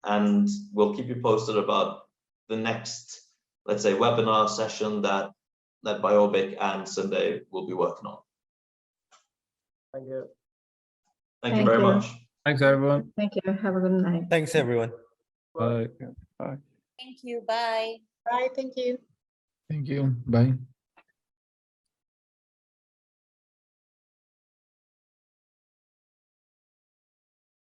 And we'll keep you posted about the next, let's say, webinar session that BiOrbic and CINDE will be working on. Thank you. Thank you very much. Thanks, everyone. Thank you. Have a good night. Thanks, everyone. Bye. Bye. Thank you. Bye. Bye, thank you. Thank you. Bye.